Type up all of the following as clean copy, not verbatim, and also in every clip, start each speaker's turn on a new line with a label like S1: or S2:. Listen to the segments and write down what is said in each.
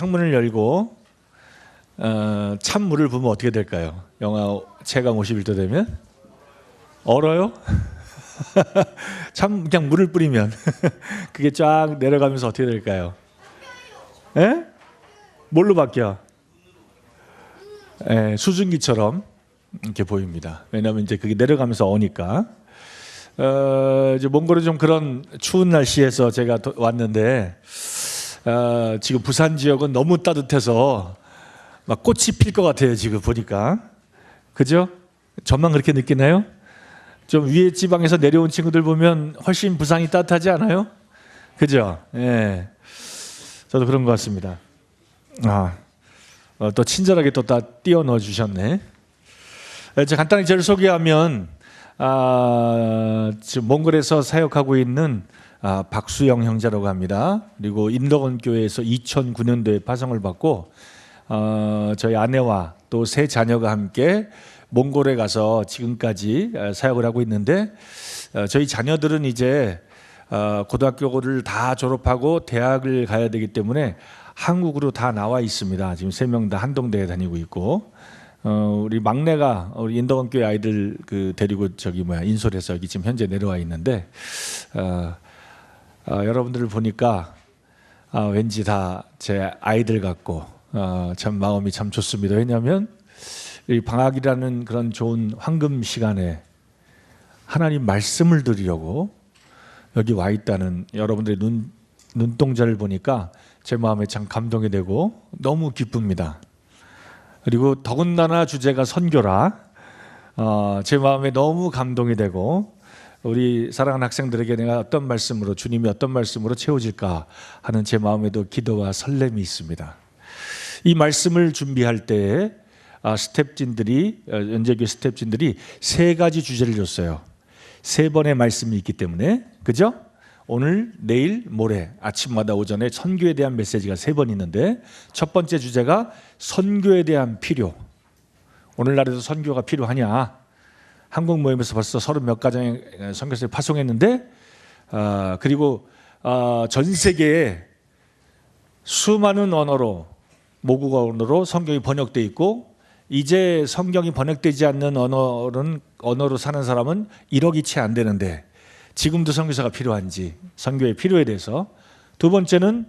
S1: 창문을 열고 찬물을 부으면 어떻게 될까요? 영하 체감 51도 되면 얼어요? 그냥 물을 뿌리면 그게 쫙 내려가면서 어떻게 될까요? 에? 뭘로 바뀌어? 수증기처럼 이렇게 보입니다. 왜냐하면 이제 그게 내려가면서 어니까. 이제 몽골은 좀 그런 추운 날씨에서 제가 왔는데 지금 부산 지역은 너무 따뜻해서 막 꽃이 필 것 같아요. 지금 보니까. 그죠? 저만 그렇게 느끼나요? 좀 위에 지방에서 내려온 친구들 보면 훨씬 부산이 따뜻하지 않아요? 그죠? 예. 저도 그런 것 같습니다. 또 친절하게 또 다 띄워 넣어 주셨네. 제가 간단히 저를 소개하면 지금 몽골에서 사역하고 있는 박수영 형제라고 합니다. 그리고 인덕원 교회에서 2009년도에 파송을 받고 저희 아내와 또 세 자녀가 함께 몽골에 가서 지금까지 사역을 하고 있는데 저희 자녀들은 이제 고등학교를 다 졸업하고 대학을 가야 되기 때문에 한국으로 다 나와 있습니다. 지금 3명 다 한동대에 다니고 있고 우리 막내가 우리 인덕원 교회 아이들 데리고 인솔에서 여기 지금 현재 내려와 있는데 여러분들을 보니까 왠지 다 제 아이들 같고 참 마음이 참 좋습니다. 왜냐하면 이 방학이라는 그런 좋은 황금 시간에 하나님 말씀을 드리려고 여기 와 있다는 여러분들의 눈동자를 보니까 제 마음에 참 감동이 되고 너무 기쁩니다. 그리고 더군다나 주제가 선교라 제 마음에 너무 감동이 되고 우리 사랑하는 학생들에게 내가 어떤 말씀으로 주님이 어떤 말씀으로 채워질까 하는 제 마음에도 기도와 설렘이 있습니다. 이 말씀을 준비할 때에 연재교회 스텝진들이 3가지 주제를 줬어요. 3번의 말씀이 있기 때문에, 그죠? 오늘, 내일, 모레 아침마다 오전에 선교에 대한 메시지가 3번 있는데 첫 번째 주제가 선교에 대한 필요. 오늘날에도 선교가 필요하냐? 한국 모임에서 벌써 30몇 가정의 선교사를 파송했는데 그리고 전 세계에 수많은 언어로 모국어 언어로 성경이 번역되어 있고 이제 성경이 번역되지 않는 언어로 사는 사람은 1억이 채 안 되는데 지금도 선교사가 필요한지 선교의 필요에 대해서 두 번째는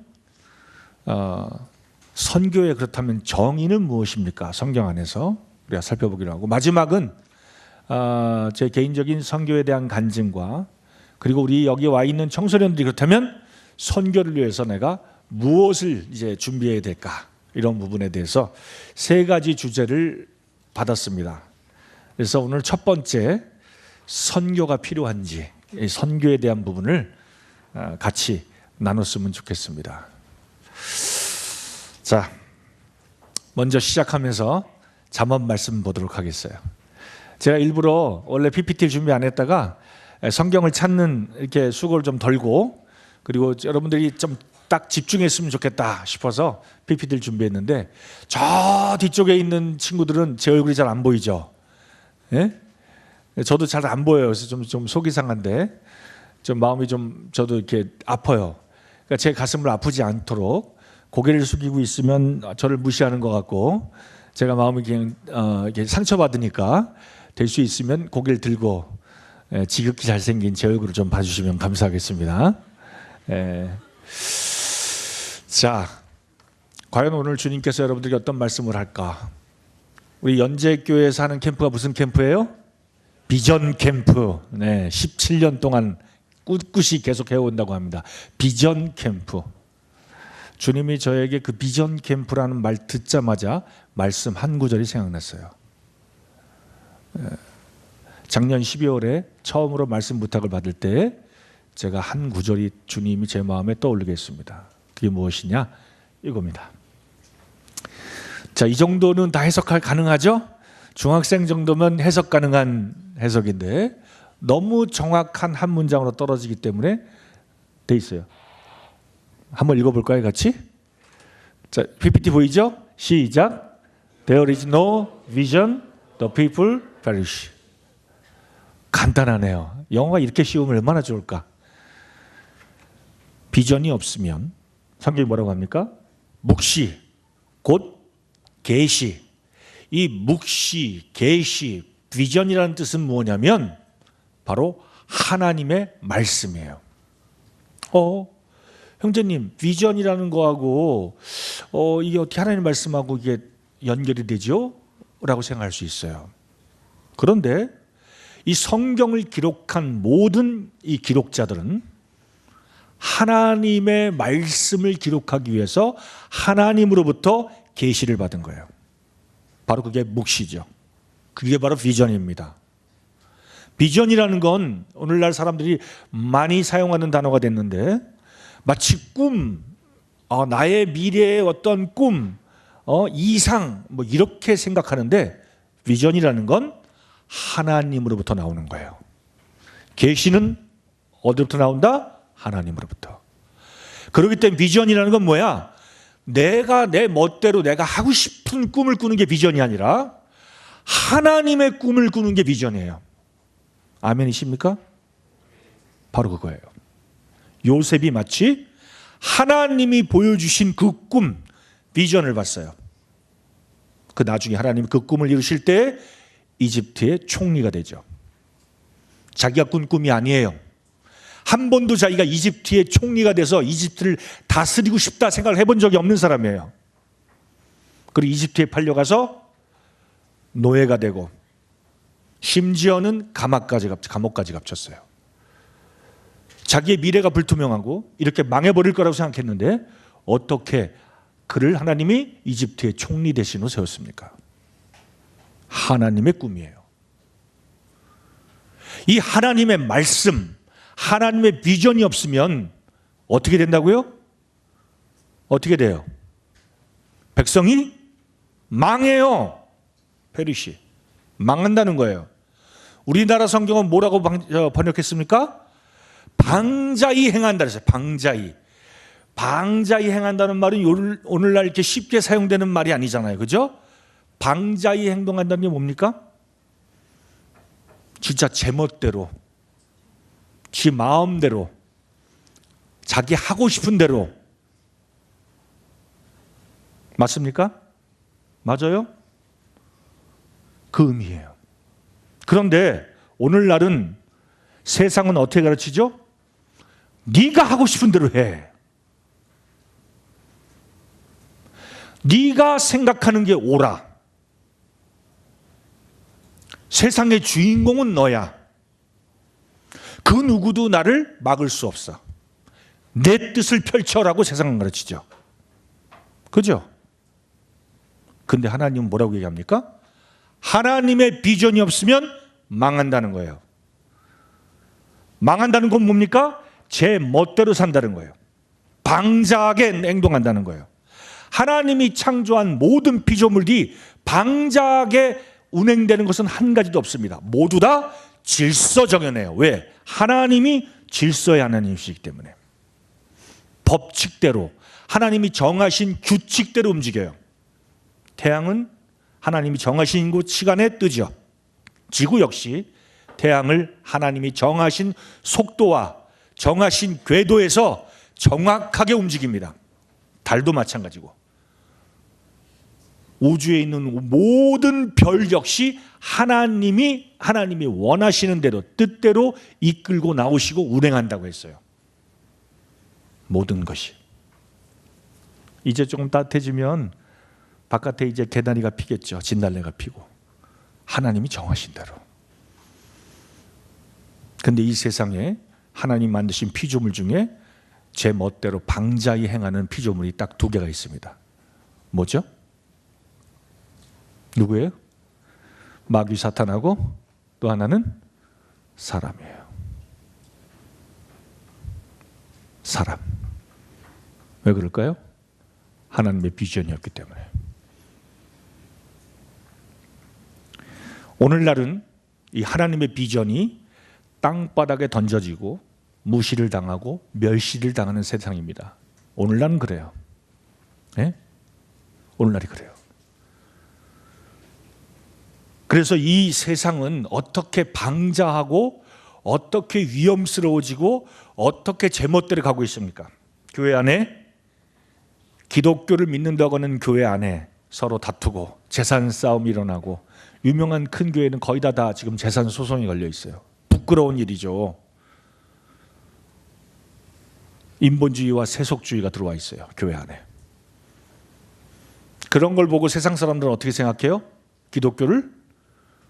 S1: 선교의 그렇다면 정의는 무엇입니까? 성경 안에서 우리가 살펴보기로 하고 마지막은 제 개인적인 선교에 대한 간증과 그리고 우리 여기 와 있는 청소년들이 그렇다면 선교를 위해서 내가 무엇을 이제 준비해야 될까? 이런 부분에 대해서 3가지 주제를 받았습니다. 그래서 오늘 첫 번째 선교가 필요한지 선교에 대한 부분을 같이 나눴으면 좋겠습니다. 자, 먼저 시작하면서 잠언 말씀 보도록 하겠어요. 제가 일부러 원래 PPT를 준비 안 했다가 성경을 찾는 이렇게 수고를 좀 덜고 그리고 여러분들이 좀 딱 집중했으면 좋겠다 싶어서 PPT를 준비했는데 저 뒤쪽에 있는 친구들은 제 얼굴이 잘 안 보이죠. 예? 저도 잘 안 보여요. 그래서 좀 속이 상한데 좀 마음이 좀 저도 이렇게 아파요. 그러니까 제 가슴을 아프지 않도록 고개를 숙이고 있으면 저를 무시하는 것 같고 제가 마음이 그냥 이렇게 상처받으니까 될 수 있으면 고개를 들고 지극히 잘생긴 제 얼굴을 좀 봐주시면 감사하겠습니다. 자, 과연 오늘 주님께서 여러분들에게 어떤 말씀을 할까? 우리 연재교회에서 하는 캠프가 무슨 캠프예요? 비전 캠프. 17년 동안 꿋꿋이 계속 해온다고 합니다. 비전 캠프. 주님이 저에게 그 비전 캠프라는 말 듣자마자 말씀 한 구절이 생각났어요. 작년 12월에 처음으로 말씀 부탁을 받을 때 제가 한 구절이 주님이 제 마음에 떠오르게 했습니다. 그게 무엇이냐? 이겁니다. 자, 이 정도는 다 해석 가능하죠? 중학생 정도면 해석 가능한 해석인데 너무 정확한 한 문장으로 떨어지기 때문에 돼 있어요. 한번 읽어볼까요, 같이? 자, PPT 보이죠? 시작. There is no vision, the people perish. 간단하네요. 영어가 이렇게 쉬우면 얼마나 좋을까? 비전이 없으면 성경이 뭐라고 합니까? 묵시, 곧 계시. 이 묵시, 계시, 비전이라는 뜻은 뭐냐면 바로 하나님의 말씀이에요. 형제님, 비전이라는 거하고 이게 어떻게 하나님 말씀하고 이게 연결이 되죠? 라고 생각할 수 있어요. 그런데 이 성경을 기록한 모든 이 기록자들은 하나님의 말씀을 기록하기 위해서 하나님으로부터 계시를 받은 거예요. 바로 그게 묵시죠. 그게 바로 비전입니다. 비전이라는 건 오늘날 사람들이 많이 사용하는 단어가 됐는데 마치 꿈, 나의 미래의 어떤 꿈, 이상 뭐 이렇게 생각하는데 비전이라는 건 하나님으로부터 나오는 거예요. 계시는 어디로부터 나온다? 하나님으로부터. 그렇기 때문에 비전이라는 건 뭐야? 내가 내 멋대로 내가 하고 싶은 꿈을 꾸는 게 비전이 아니라 하나님의 꿈을 꾸는 게 비전이에요. 아멘이십니까? 바로 그거예요. 요셉이 마치 하나님이 보여주신 그 꿈, 비전을 봤어요. 그 나중에 하나님이 그 꿈을 이루실 때 이집트의 총리가 되죠. 자기가 꾼 꿈이 아니에요. 한 번도 자기가 이집트의 총리가 돼서 이집트를 다스리고 싶다 생각을 해본 적이 없는 사람이에요. 그리고 이집트에 팔려가서 노예가 되고 심지어는 감옥까지 갇혔어요. 자기의 미래가 불투명하고 이렇게 망해버릴 거라고 생각했는데 어떻게 그를 하나님이 이집트의 총리 대신으로 세웠습니까? 하나님의 꿈이에요. 이 하나님의 말씀, 하나님의 비전이 없으면 어떻게 된다고요? 어떻게 돼요? 백성이 망해요. 페리시. 망한다는 거예요. 우리나라 성경은 뭐라고 번역했습니까? 방자히 행한다 그랬어요. 방자히. 방자히 행한다는 말은 오늘날 이렇게 쉽게 사용되는 말이 아니잖아요. 그죠? 방자히 행동한다는 게 뭡니까? 진짜 제멋대로, 지 마음대로, 자기 하고 싶은 대로. 맞습니까? 맞아요? 그 의미예요. 그런데 오늘날은 세상은 어떻게 가르치죠? 네가 하고 싶은 대로 해. 네가 생각하는 게 옳아. 세상의 주인공은 너야. 그 누구도 나를 막을 수 없어. 내 뜻을 펼쳐라고 세상은 가르치죠. 그죠? 근데 하나님은 뭐라고 얘기합니까? 하나님의 비전이 없으면 망한다는 거예요. 망한다는 건 뭡니까? 제 멋대로 산다는 거예요. 방자하게 행동한다는 거예요. 하나님이 창조한 모든 피조물이 방자하게 운행되는 것은 한 가지도 없습니다. 모두 다 질서 정연해요. 왜? 하나님이 질서의 하나님이시기 때문에. 법칙대로, 하나님이 정하신 규칙대로 움직여요. 태양은 하나님이 정하신 곳 시간에 뜨죠. 지구 역시 태양을 하나님이 정하신 속도와 정하신 궤도에서 정확하게 움직입니다. 달도 마찬가지고. 우주에 있는 모든 별 역시 하나님이 원하시는 대로, 뜻대로 이끌고 나오시고 운행한다고 했어요. 모든 것이. 이제 조금 따뜻해지면 바깥에 이제 개나리가 피겠죠. 진달래가 피고. 하나님이 정하신 대로. 근데 이 세상에 하나님 만드신 피조물 중에 제 멋대로 방자히 행하는 피조물이 딱 두 개가 있습니다. 뭐죠? 누구예요? 마귀 사탄하고 또 하나는 사람이에요. 사람. 왜 그럴까요? 하나님의 비전이었기 때문에. 오늘날은 이 하나님의 비전이 땅바닥에 던져지고 무시를 당하고 멸시를 당하는 세상입니다. 오늘날은 그래요. 네? 오늘날이 그래요. 그래서 이 세상은 어떻게 방자하고 어떻게 위험스러워지고 어떻게 제멋대로 가고 있습니까? 교회 안에 기독교를 믿는다고 하는 교회 안에 서로 다투고 재산 싸움이 일어나고, 유명한 큰 교회는 거의 다 지금 재산 소송이 걸려 있어요. 부끄러운 일이죠. 인본주의와 세속주의가 들어와 있어요, 교회 안에. 그런 걸 보고 세상 사람들은 어떻게 생각해요? 기독교를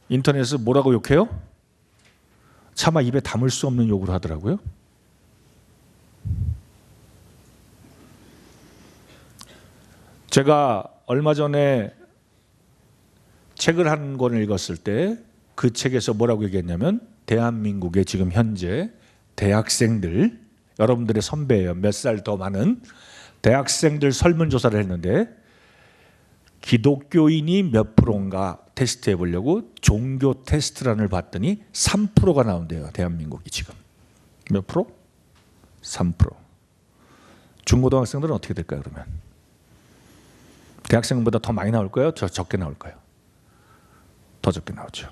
S1: 인터넷에서 뭐라고 욕해요? 차마 입에 담을 수 없는 욕을 하더라고요. 제가 얼마 전에 책을 한 권을 읽었을 때 그 책에서 뭐라고 얘기했냐면, 대한민국의 지금 현재 대학생들, 여러분들의 선배예요. 몇 살 더 많은 대학생들 설문조사를 했는데, 기독교인이 몇 프로인가 테스트해 보려고 종교 테스트란을 봤더니 3%가 나온대요. 대한민국이 지금. 몇 프로? 3%. 중고등학생들은 어떻게 될까요, 그러면? 대학생보다 더 많이 나올 거예요? 더 적게 나올 거예요? 더 적게 나오죠.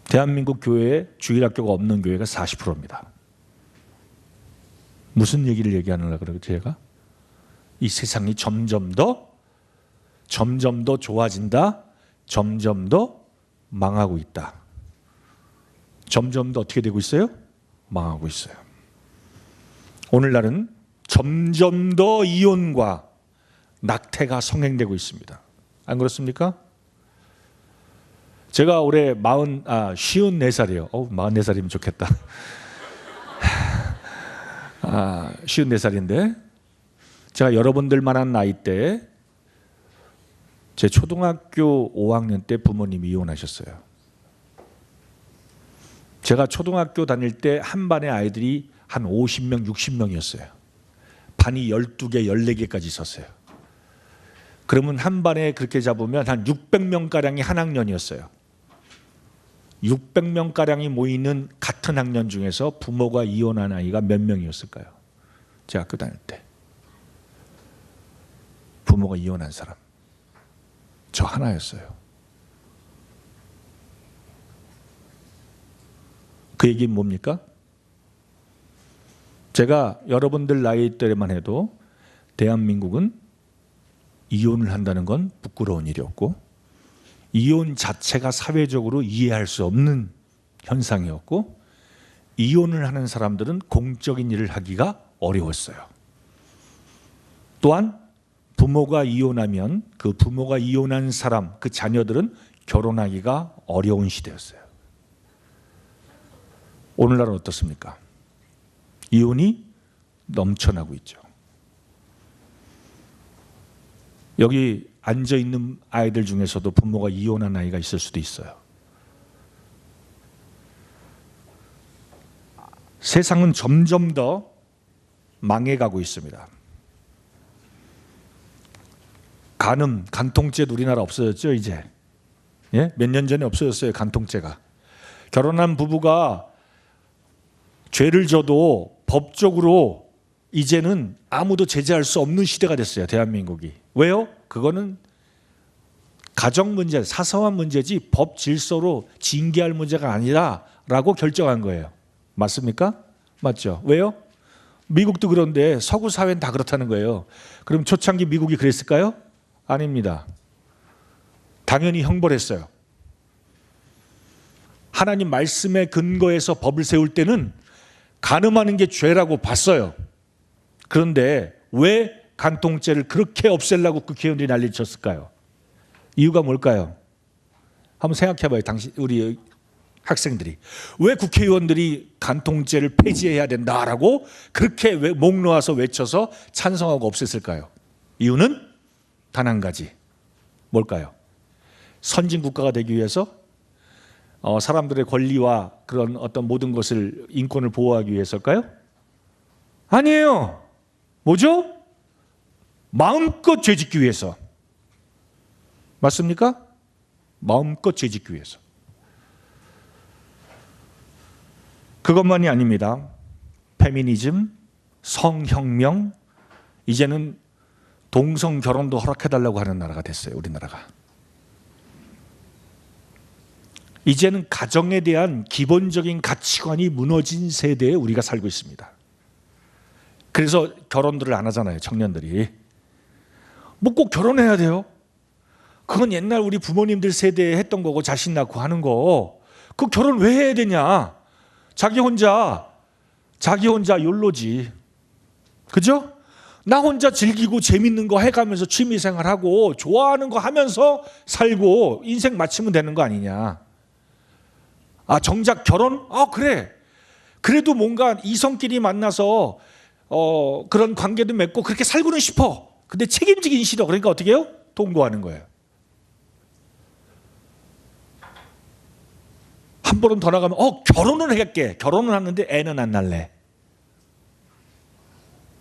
S1: 대한민국 교회에 주일학교가 없는 교회가 40%입니다. 무슨 얘기를 얘기하느라 그러죠, 제가? 이 세상이 점점 더 좋아진다, 점점 더 망하고 있다. 점점 더 어떻게 되고 있어요? 망하고 있어요. 오늘날은 점점 더 이혼과 낙태가 성행되고 있습니다. 안 그렇습니까? 제가 올해 54살이에요. 44살이면 좋겠다. 54살인데 제가 여러분들만한 나이 때, 제 초등학교 5학년 때 부모님이 이혼하셨어요. 제가 초등학교 다닐 때 한 반의 아이들이 한 50명, 60명이었어요. 반이 12개, 14개까지 있었어요. 그러면 한 반에 그렇게 잡으면 한 600명가량이 한 학년이었어요. 600명가량이 모이는 같은 학년 중에서 부모가 이혼한 아이가 몇 명이었을까요? 제 학교 다닐 때. 부모가 이혼한 사람. 저 하나였어요. 그 얘기는 뭡니까? 제가 여러분들 나이 때만 해도 대한민국은 이혼을 한다는 건 부끄러운 일이었고, 이혼 자체가 사회적으로 이해할 수 없는 현상이었고, 이혼을 하는 사람들은 공적인 일을 하기가 어려웠어요. 또한 부모가 이혼하면 그 부모가 이혼한 사람, 그 자녀들은 결혼하기가 어려운 시대였어요. 오늘날은 어떻습니까? 이혼이 넘쳐나고 있죠. 여기 앉아있는 아이들 중에서도 부모가 이혼한 아이가 있을 수도 있어요. 세상은 점점 더 망해가고 있습니다. 간통죄도 우리나라 없어졌죠, 이제. 예? 몇 년 전에 없어졌어요, 간통죄가. 결혼한 부부가 죄를 져도 법적으로 이제는 아무도 제재할 수 없는 시대가 됐어요, 대한민국이. 왜요? 그거는 가정 문제, 사소한 문제지 법 질서로 징계할 문제가 아니라라고 결정한 거예요. 맞습니까? 맞죠? 왜요? 미국도 그런데 서구 사회는 다 그렇다는 거예요. 그럼 초창기 미국이 그랬을까요? 아닙니다. 당연히 형벌했어요. 하나님 말씀에 근거해서 법을 세울 때는 간음하는 게 죄라고 봤어요. 그런데 왜 간통죄를 그렇게 없애려고 국회의원들이 난리를 쳤을까요? 이유가 뭘까요? 한번 생각해봐요. 우리 학생들이. 왜 국회의원들이 간통죄를 폐지해야 된다라고 그렇게 목 놓아서 외쳐서 찬성하고 없앴을까요? 이유는 단 한 가지. 뭘까요? 선진 국가가 되기 위해서 사람들의 권리와 그런 어떤 모든 것을, 인권을 보호하기 위해서일까요? 아니에요. 뭐죠? 마음껏 죄짓기 위해서. 맞습니까? 마음껏 죄짓기 위해서. 그것만이 아닙니다. 페미니즘, 성혁명, 이제는 동성 결혼도 허락해달라고 하는 나라가 됐어요, 우리나라가. 이제는 가정에 대한 기본적인 가치관이 무너진 세대에 우리가 살고 있습니다. 그래서 결혼들을 안 하잖아요, 청년들이. 뭐 꼭 결혼해야 돼요? 그건 옛날 우리 부모님들 세대에 했던 거고, 자식 낳고 하는 거. 그 결혼 왜 해야 되냐? 자기 혼자 욜로지. 그죠? 나 혼자 즐기고 재밌는 거 해가면서 취미생활하고 좋아하는 거 하면서 살고 인생 마치면 되는 거 아니냐. 아, 정작 결혼? 그래. 그래도 뭔가 이성끼리 만나서 그런 관계도 맺고 그렇게 살고는 싶어. 근데 책임지긴 싫어. 그러니까 어떻게 해요? 동거하는 거예요. 한 번은 더 나가면 결혼은 할게. 결혼은 하는데 애는 안 낳을래.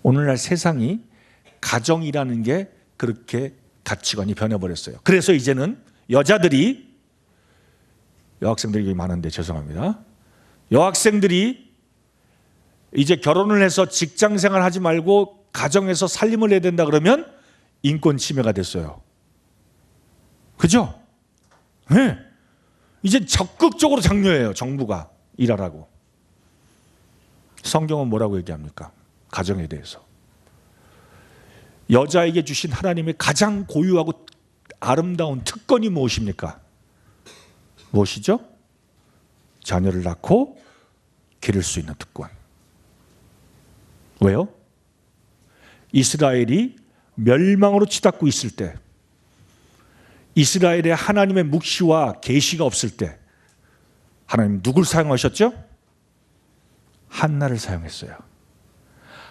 S1: 오늘날 세상이 가정이라는 게 그렇게 가치관이 변해버렸어요. 그래서 이제는 여자들이, 여학생들이 많은데 죄송합니다, 여학생들이 이제 결혼을 해서 직장생활 하지 말고 가정에서 살림을 해야 된다 그러면 인권 침해가 됐어요. 그죠? 네. 이제 적극적으로 장려해요, 정부가. 일하라고. 성경은 뭐라고 얘기합니까? 가정에 대해서. 여자에게 주신 하나님의 가장 고유하고 아름다운 특권이 무엇입니까? 무엇이죠? 자녀를 낳고 기를 수 있는 특권. 왜요? 이스라엘이 멸망으로 치닫고 있을 때, 이스라엘에 하나님의 묵시와 계시가 없을 때 하나님 누굴 사용하셨죠? 한나를 사용했어요.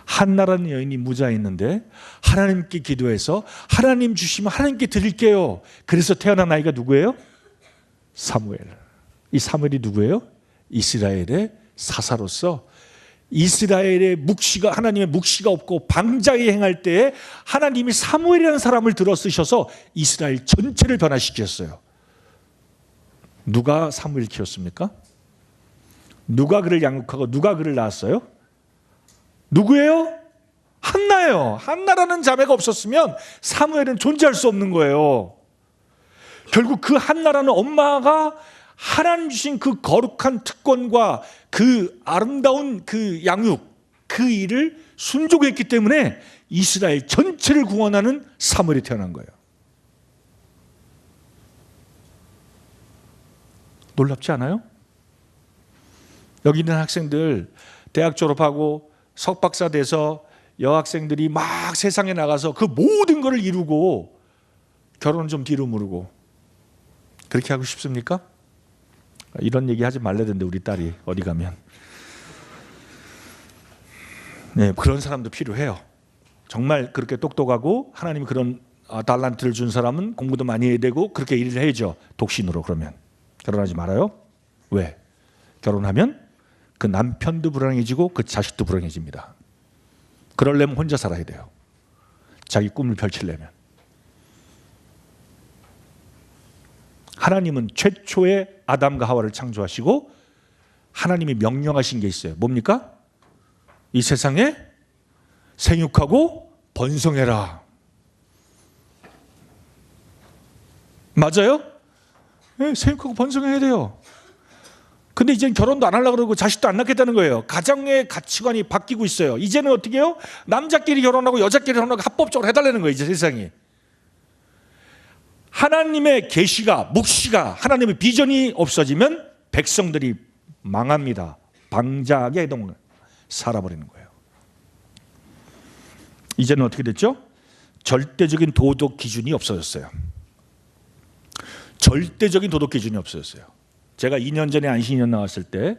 S1: 한나라는 여인이 무자했는데 하나님께 기도해서 하나님 주시면 하나님께 드릴게요. 그래서 태어난 아이가 누구예요? 사무엘. 이 사무엘이 누구예요? 이스라엘의 사사로서 이스라엘의 묵시가, 하나님의 묵시가 없고 방자에 행할 때에 하나님이 사무엘이라는 사람을 들어 쓰셔서 이스라엘 전체를 변화시켰어요. 누가 사무엘 키웠습니까? 누가 그를 양육하고 누가 그를 낳았어요? 누구예요? 한나예요. 한나라는 자매가 없었으면 사무엘은 존재할 수 없는 거예요. 결국 그 한나라는 엄마가 하나님 주신 그 거룩한 특권과 그 아름다운 그 양육, 그 일을 순종했기 때문에 이스라엘 전체를 구원하는 사무엘이 태어난 거예요. 놀랍지 않아요? 여기 있는 학생들 대학 졸업하고 석박사 돼서 여학생들이 막 세상에 나가서 그 모든 것을 이루고 결혼은 좀 뒤로 미루고 그렇게 하고 싶습니까? 이런 얘기 하지 말라던데 우리 딸이 어디 가면. 네, 그런 사람도 필요해요. 정말 그렇게 똑똑하고 하나님이 그런 달란트를 준 사람은 공부도 많이 해야 되고 그렇게 일을 해야죠. 독신으로. 그러면 결혼하지 말아요. 왜? 결혼하면 그 남편도 불안해지고 그 자식도 불안해집니다. 그러려면 혼자 살아야 돼요. 자기 꿈을 펼치려면. 하나님은 최초의 아담과 하와를 창조하시고 하나님이 명령하신 게 있어요. 뭡니까? 이 세상에 생육하고 번성해라. 맞아요? 네, 생육하고 번성해야 돼요. 근데 이제는 결혼도 안 하려고 그러고 자식도 안 낳겠다는 거예요. 가정의 가치관이 바뀌고 있어요. 이제는 어떻게 해요? 남자끼리 결혼하고 여자끼리 결혼하고 합법적으로 해달라는 거예요. 이제 세상이. 하나님의 계시가, 묵시가, 하나님의 비전이 없어지면 백성들이 망합니다. 방자하게 살아버리는 거예요. 이제는 어떻게 됐죠? 절대적인 도덕 기준이 없어졌어요. 절대적인 도덕 기준이 없어졌어요. 제가 2년 전에 안식년 나왔을 때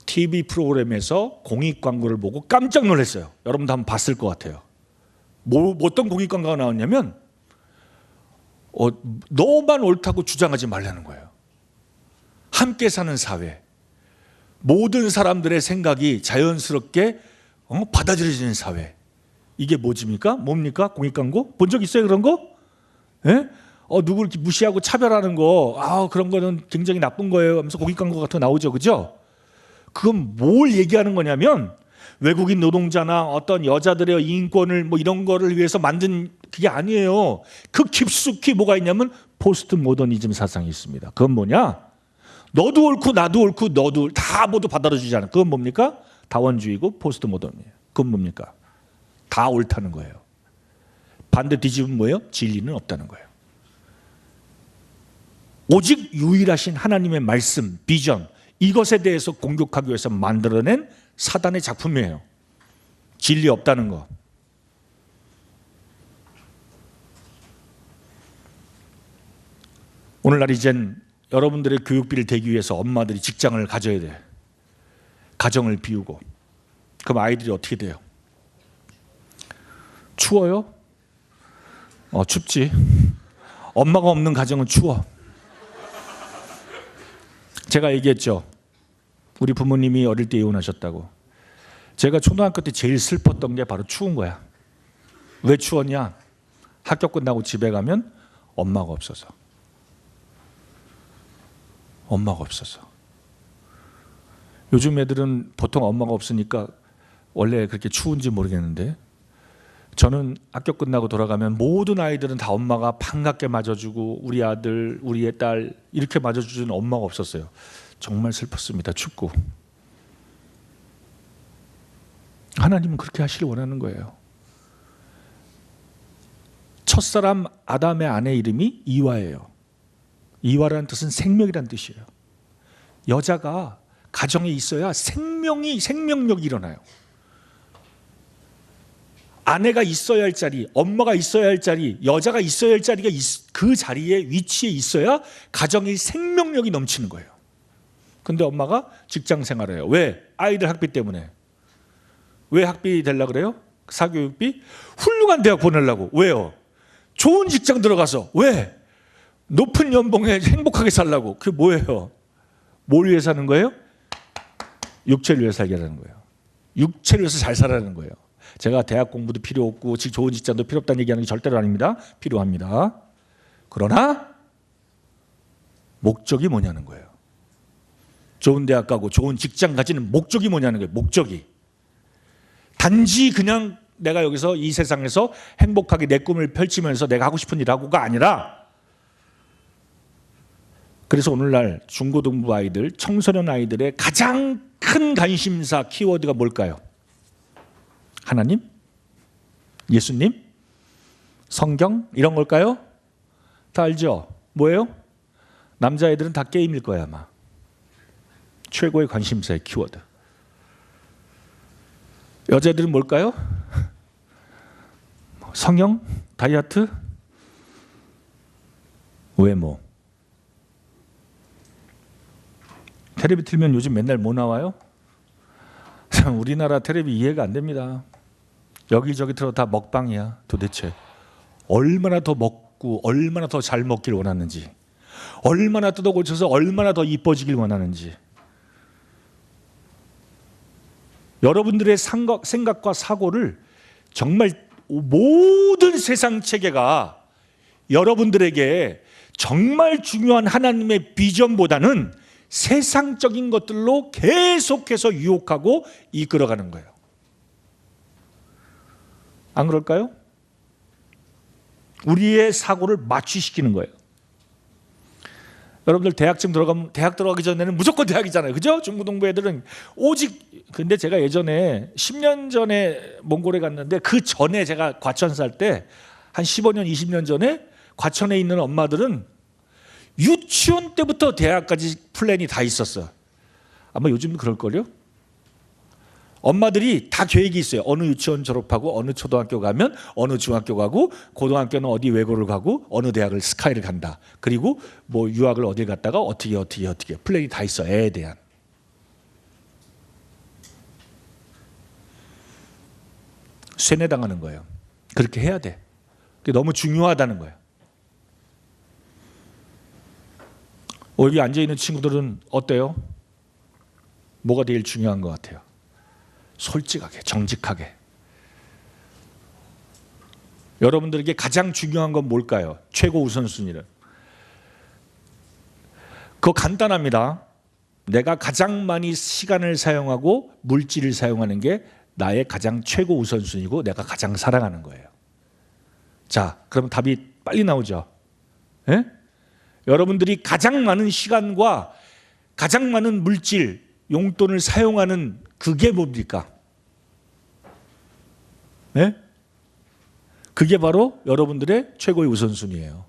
S1: TV 프로그램에서 공익 광고를 보고 깜짝 놀랐어요. 여러분도 한번 봤을 것 같아요. 어떤 공익 광고가 나왔냐면 너만 옳다고 주장하지 말라는 거예요. 함께 사는 사회, 모든 사람들의 생각이 자연스럽게 받아들여지는 사회. 이게 뭡니까? 공익 광고? 본 적 있어요 그런 거? 예? 누구를 무시하고 차별하는 거, 그런 거는 굉장히 나쁜 거예요 하면서 공익 광고 같은 거 나오죠, 그죠? 그건 뭘 얘기하는 거냐면 외국인 노동자나 어떤 여자들의 인권을 뭐 이런 거를 위해서 만든 그게 아니에요. 그 깊숙이 뭐가 있냐면 포스트 모더니즘 사상이 있습니다. 그건 뭐냐? 너도 옳고 나도 옳고 너도 다 모두 받아들여주지 않아. 그건 뭡니까? 다원주의고 포스트 모더니즘이에요. 그건 뭡니까? 다 옳다는 거예요. 반대 뒤집으면 뭐예요? 진리는 없다는 거예요. 오직 유일하신 하나님의 말씀, 비전, 이것에 대해서 공격하기 위해서 만들어낸 사단의 작품이에요. 진리 없다는 거. 오늘날 이젠 여러분들의 교육비를 대기 위해서 엄마들이 직장을 가져야 돼. 가정을 비우고. 그럼 아이들이 어떻게 돼요? 추워요? 춥지. 엄마가 없는 가정은 추워. 제가 얘기했죠. 우리 부모님이 어릴 때 이혼하셨다고. 제가 초등학교 때 제일 슬펐던 게 바로 추운 거야. 왜 추웠냐? 학교 끝나고 집에 가면 엄마가 없어서. 엄마가 없어서. 요즘 애들은 보통 엄마가 없으니까 원래 그렇게 추운지 모르겠는데, 저는 학교 끝나고 돌아가면 모든 아이들은 다 엄마가 반갑게 맞아주고, 우리 아들, 우리의 딸 이렇게 맞아주는 엄마가 없었어요. 정말 슬펐습니다. 춥고. 하나님은 그렇게 하시길 원하는 거예요. 첫사람 아담의 아내 이름이 이와예요. 이와라는 뜻은 생명이라는 뜻이에요. 여자가 가정에 있어야 생명력이 일어나요. 아내가 있어야 할 자리, 엄마가 있어야 할 자리, 여자가 있어야 할 자리가 그 자리에 위치에 있어야 가정의 생명력이 넘치는 거예요. 근데 엄마가 직장 생활을 해요. 왜? 아이들 학비 때문에. 왜 학비 되려고 그래요? 사교육비? 훌륭한 대학 보내려고. 왜요? 좋은 직장 들어가서. 왜? 높은 연봉에 행복하게 살라고. 그게 뭐예요? 뭘 위해 사는 거예요? 육체를 위해 살게 하는 거예요. 육체를 위해서 잘 살아라는 거예요. 제가 대학 공부도 필요 없고 좋은 직장도 필요 없다는 얘기하는 게 절대로 아닙니다. 필요합니다. 그러나 목적이 뭐냐는 거예요. 좋은 대학 가고 좋은 직장 가지는 목적이 뭐냐는 거예요. 목적이. 단지 그냥 내가 여기서 이 세상에서 행복하게 내 꿈을 펼치면서 내가 하고 싶은 일 하고가 아니라, 그래서 오늘날 중고등부 아이들, 청소년 아이들의 가장 큰 관심사 키워드가 뭘까요? 하나님? 예수님? 성경? 이런 걸까요? 다 알죠? 뭐예요? 남자애들은 다 게임일 거야 아마. 최고의 관심사의 키워드. 여자애들은 뭘까요? 성형? 다이어트? 외모. 텔레비 틀면 요즘 맨날 뭐 나와요? 참 우리나라 텔레비 이해가 안 됩니다. 여기저기 틀어 다 먹방이야. 도대체 얼마나 더 먹고 얼마나 더 잘 먹길 원하는지, 얼마나 뜯어 고쳐서 얼마나 더 이뻐지길 원하는지. 여러분들의 생각과 사고를 정말 모든 세상 체계가 여러분들에게 정말 중요한 하나님의 비전보다는 세상적인 것들로 계속해서 유혹하고 이끌어가는 거예요. 안 그럴까요? 우리의 사고를 마취시키는 거예요. 여러분들 대학쯤 들어가면, 대학 들어가기 전에는 무조건 대학이잖아요. 그죠? 중고등부 애들은 오직. 근데 제가 예전에 10년 전에 몽골에 갔는데, 그 전에 제가 과천 살 때 한 15년 20년 전에 과천에 있는 엄마들은 유치원 때부터 대학까지 플랜이 다 있었어. 아마 요즘도 그럴걸요? 엄마들이 다 계획이 있어요. 어느 유치원 졸업하고 어느 초등학교 가면 어느 중학교 가고, 고등학교는 어디 외고를 가고, 어느 대학을 스카이를 간다. 그리고 뭐 유학을 어딜 갔다가 어떻게 플랜이 다 있어. 애에 대한. 쇠뇌당하는 거예요. 그렇게 해야 돼. 그게 너무 중요하다는 거예요. 여기 앉아있는 친구들은 어때요? 뭐가 제일 중요한 것 같아요? 솔직하게, 정직하게. 여러분들에게 가장 중요한 건 뭘까요? 최고 우선순위는. 그거 간단합니다. 내가 가장 많이 시간을 사용하고 물질을 사용하는 게 나의 가장 최고 우선순위고 내가 가장 사랑하는 거예요. 자, 그러면 답이 빨리 나오죠. 예? 여러분들이 가장 많은 시간과 가장 많은 물질, 용돈을 사용하는 그게 뭡니까? 네? 그게 바로 여러분들의 최고의 우선순위예요.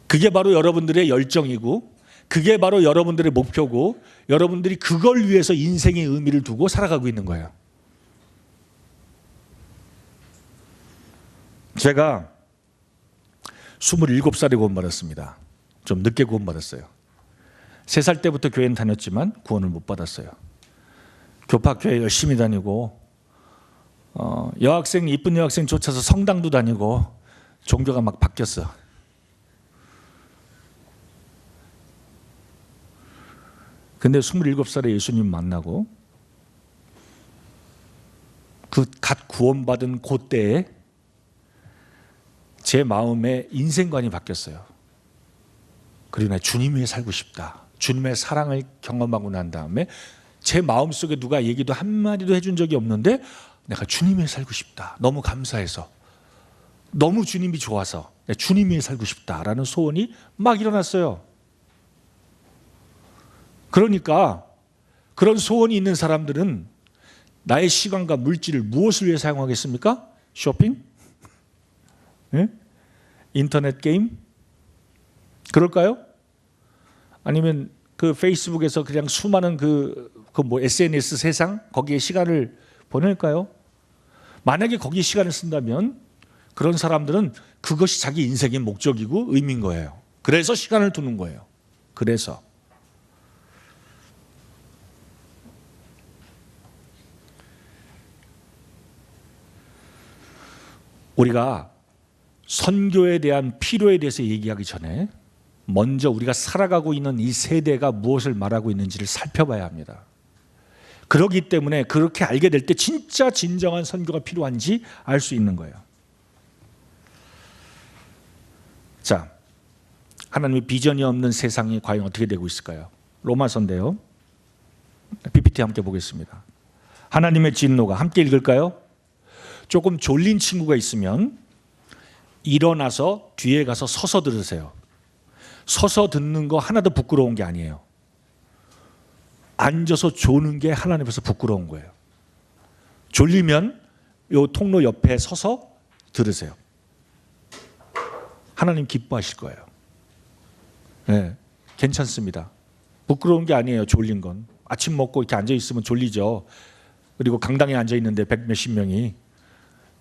S1: 그게 바로 여러분들의 열정이고, 그게 바로 여러분들의 목표고, 여러분들이 그걸 위해서 인생의 의미를 두고 살아가고 있는 거예요. 제가 27살에 구원받았습니다. 좀 늦게 구원받았어요. 3살 때부터 교회는 다녔지만 구원을 못 받았어요. 교파교회 열심히 다니고, 여학생, 이쁜 여학생 쫓아서 성당도 다니고, 종교가 막 바뀌었어. 근데 27살에 예수님 만나고 그 갓 구원받은 그때에 제 마음의 인생관이 바뀌었어요. 그리고 나 주님 위해 살고 싶다. 주님의 사랑을 경험하고 난 다음에 제 마음속에 누가 얘기도 한마디도 해준 적이 없는데 내가 주님 위해 살고 싶다. 너무 감사해서, 너무 주님이 좋아서 주님 위해 살고 싶다라는 소원이 막 일어났어요. 그러니까 그런 소원이 있는 사람들은 나의 시간과 물질을 무엇을 위해 사용하겠습니까? 쇼핑? 네? 인터넷 게임? 그럴까요? 아니면 그 페이스북에서 그냥 수많은 SNS 세상 거기에 시간을 보낼까요? 만약에 거기에 시간을 쓴다면 그런 사람들은 그것이 자기 인생의 목적이고 의미인 거예요. 그래서 시간을 두는 거예요. 그래서 우리가 선교에 대한 필요에 대해서 얘기하기 전에 먼저 우리가 살아가고 있는 이 세대가 무엇을 말하고 있는지를 살펴봐야 합니다. 그렇기 때문에 그렇게 알게 될 때 진짜 진정한 선교가 필요한지 알 수 있는 거예요. 자, 하나님의 비전이 없는 세상이 과연 어떻게 되고 있을까요? 로마서인데요. PPT 함께 보겠습니다. 하나님의 진노가, 함께 읽을까요? 조금 졸린 친구가 있으면 일어나서 뒤에 가서 서서 들으세요. 서서 듣는 거 하나도 부끄러운 게 아니에요. 앉아서 조는 게 하나님 앞에서 부끄러운 거예요. 졸리면 요 통로 옆에 서서 들으세요. 하나님 기뻐하실 거예요. 네, 괜찮습니다. 부끄러운 게 아니에요. 졸린 건. 아침 먹고 이렇게 앉아 있으면 졸리죠. 그리고 강당에 앉아 있는데 100몇십 명이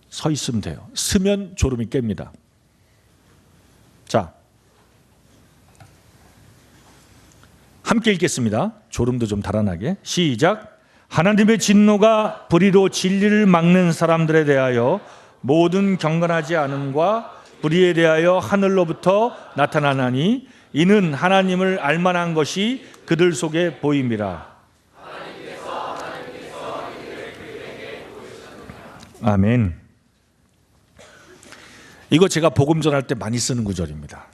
S1: 서 있으면 돼요. 서면 졸음이 깹니다. 자, 함께 읽겠습니다. 졸음도 좀 달아나게. 시작. 하나님의 진노가 불의로 진리를 막는 사람들에 대하여 모든 경건하지 않음과 불의에 대하여 하늘로부터 나타나나니 이는 하나님을 알만한 것이 그들 속에 보임이라. 아멘. 이거 제가 복음 전할 때 많이 쓰는 구절입니다.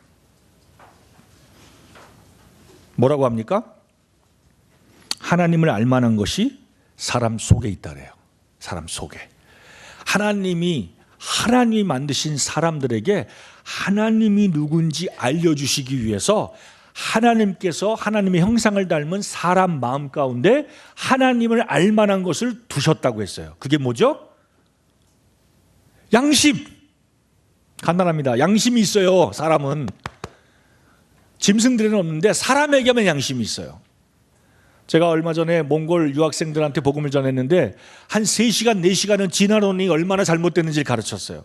S1: 뭐라고 합니까? 하나님을 알만한 것이 사람 속에 있다래요. 사람 속에. 하나님이 만드신 사람들에게 하나님이 누군지 알려주시기 위해서 하나님께서 하나님의 형상을 닮은 사람 마음 가운데 하나님을 알만한 것을 두셨다고 했어요. 그게 뭐죠? 양심. 간단합니다. 양심이 있어요. 사람은. 짐승들에는 없는데 사람에게만 양심이 있어요. 제가 얼마 전에 몽골 유학생들한테 복음을 전했는데 한 3시간, 4시간은 진화론이 얼마나 잘못됐는지를 가르쳤어요.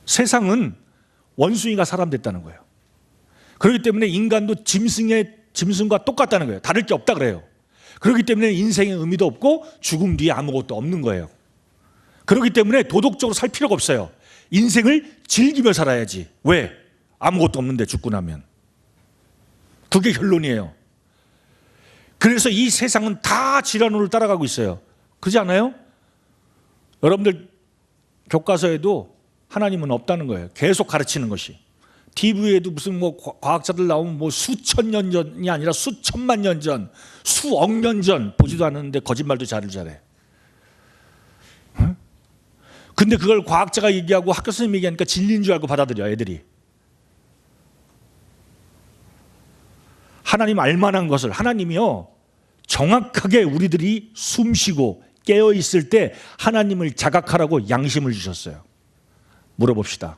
S1: 세상은 원숭이가 사람 됐다는 거예요. 그렇기 때문에 인간도 짐승과 똑같다는 거예요. 다를 게 없다 그래요. 그렇기 때문에 인생의 의미도 없고 죽음 뒤에 아무것도 없는 거예요. 그렇기 때문에 도덕적으로 살 필요가 없어요. 인생을 즐기며 살아야지. 왜? 아무것도 없는데 죽고 나면. 그게 결론이에요. 그래서 이 세상은 다 지라노를 따라가고 있어요. 그렇지 않아요? 여러분들 교과서에도 하나님은 없다는 거예요. 계속 가르치는 것이. TV에도 무슨 과학자들 나오면 수천 년 전이 아니라 수천만 년 전, 수억 년 전 보지도 않았는데 거짓말도 잘해. 근데 그걸 과학자가 얘기하고 학교 선생님이 얘기하니까 진리인 줄 알고 받아들여 애들이. 하나님 알만한 것을, 하나님이요 정확하게 우리들이 숨쉬고 깨어 있을 때 하나님을 자각하라고 양심을 주셨어요. 물어봅시다.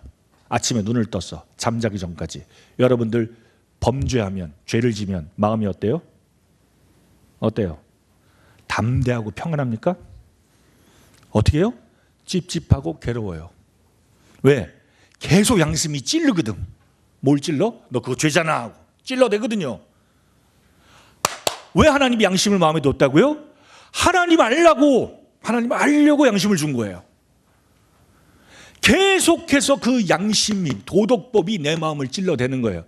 S1: 아침에 눈을 떴어. 잠자기 전까지. 여러분들 범죄하면, 죄를 지면 마음이 어때요? 어때요? 담대하고 평안합니까? 어떻게 해요? 찝찝하고 괴로워요. 왜? 계속 양심이 찔르거든. 뭘 찔러? 너 그거 죄잖아 하고 찔러대거든요. 왜 하나님이 양심을 마음에 뒀다고요? 하나님 알려고 양심을 준 거예요. 계속해서 그 양심이, 도덕법이 내 마음을 찔러대는 거예요.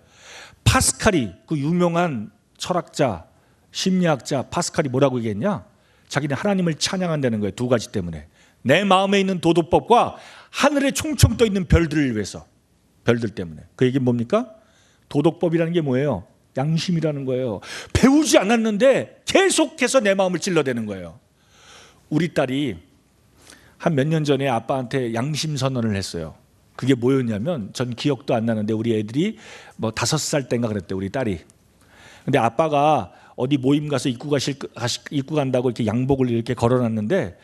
S1: 파스칼이, 그 유명한 철학자, 심리학자 파스칼이 뭐라고 얘기했냐? 자기는 하나님을 찬양한다는 거예요. 두 가지 때문에. 내 마음에 있는 도덕법과 하늘에 총총 떠 있는 별들을 위해서. 별들 때문에. 그 얘기는 뭡니까? 도덕법이라는 게 뭐예요? 양심이라는 거예요. 배우지 않았는데 계속해서 내 마음을 찔러대는 거예요. 우리 딸이 한 몇 년 전에 아빠한테 양심 선언을 했어요. 그게 뭐였냐면, 전 기억도 안 나는데 우리 애들이 뭐 5살 때인가 그랬대요, 우리 딸이. 근데 아빠가 어디 모임 가서 입고 간다고 이렇게 양복을 이렇게 걸어놨는데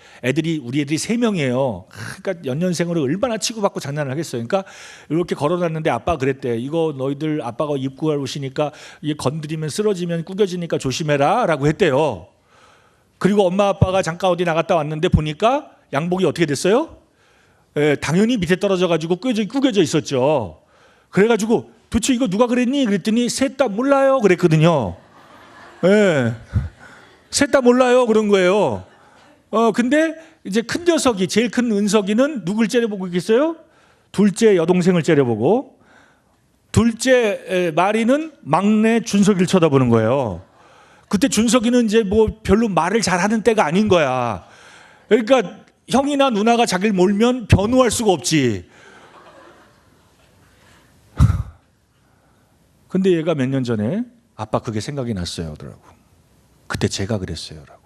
S1: 우리 애들이 3명이에요. 그러니까 연년생으로 얼마나 치고받고 장난을 하겠어요. 그러니까 이렇게 걸어놨는데 아빠가 그랬대. 이거 너희들 아빠가 입고 갈 옷이니까 이게 건드리면 쓰러지면 구겨지니까 조심해라 라고 했대요. 그리고 엄마 아빠가 잠깐 어디 나갔다 왔는데 보니까 양복이 어떻게 됐어요? 당연히 밑에 떨어져가지고 구겨져 있었죠. 그래가지고 도대체 이거 누가 그랬니? 그랬더니 셋 다 몰라요 그랬거든요. 셋 다 몰라요 그런 거예요. 근데 이제 큰 녀석이, 제일 큰 은석이는 누굴 째려보고 있겠어요? 둘째 여동생을 째려보고, 둘째 마리는 막내 준석이를 쳐다보는 거예요. 그때 준석이는 이제 뭐 별로 말을 잘하는 때가 아닌 거야. 그러니까 형이나 누나가 자기를 몰면 변호할 수가 없지. 근데 얘가 몇 년 전에 아빠 그게 생각이 났어요 그러더라고. 그때 제가 그랬어요 라고.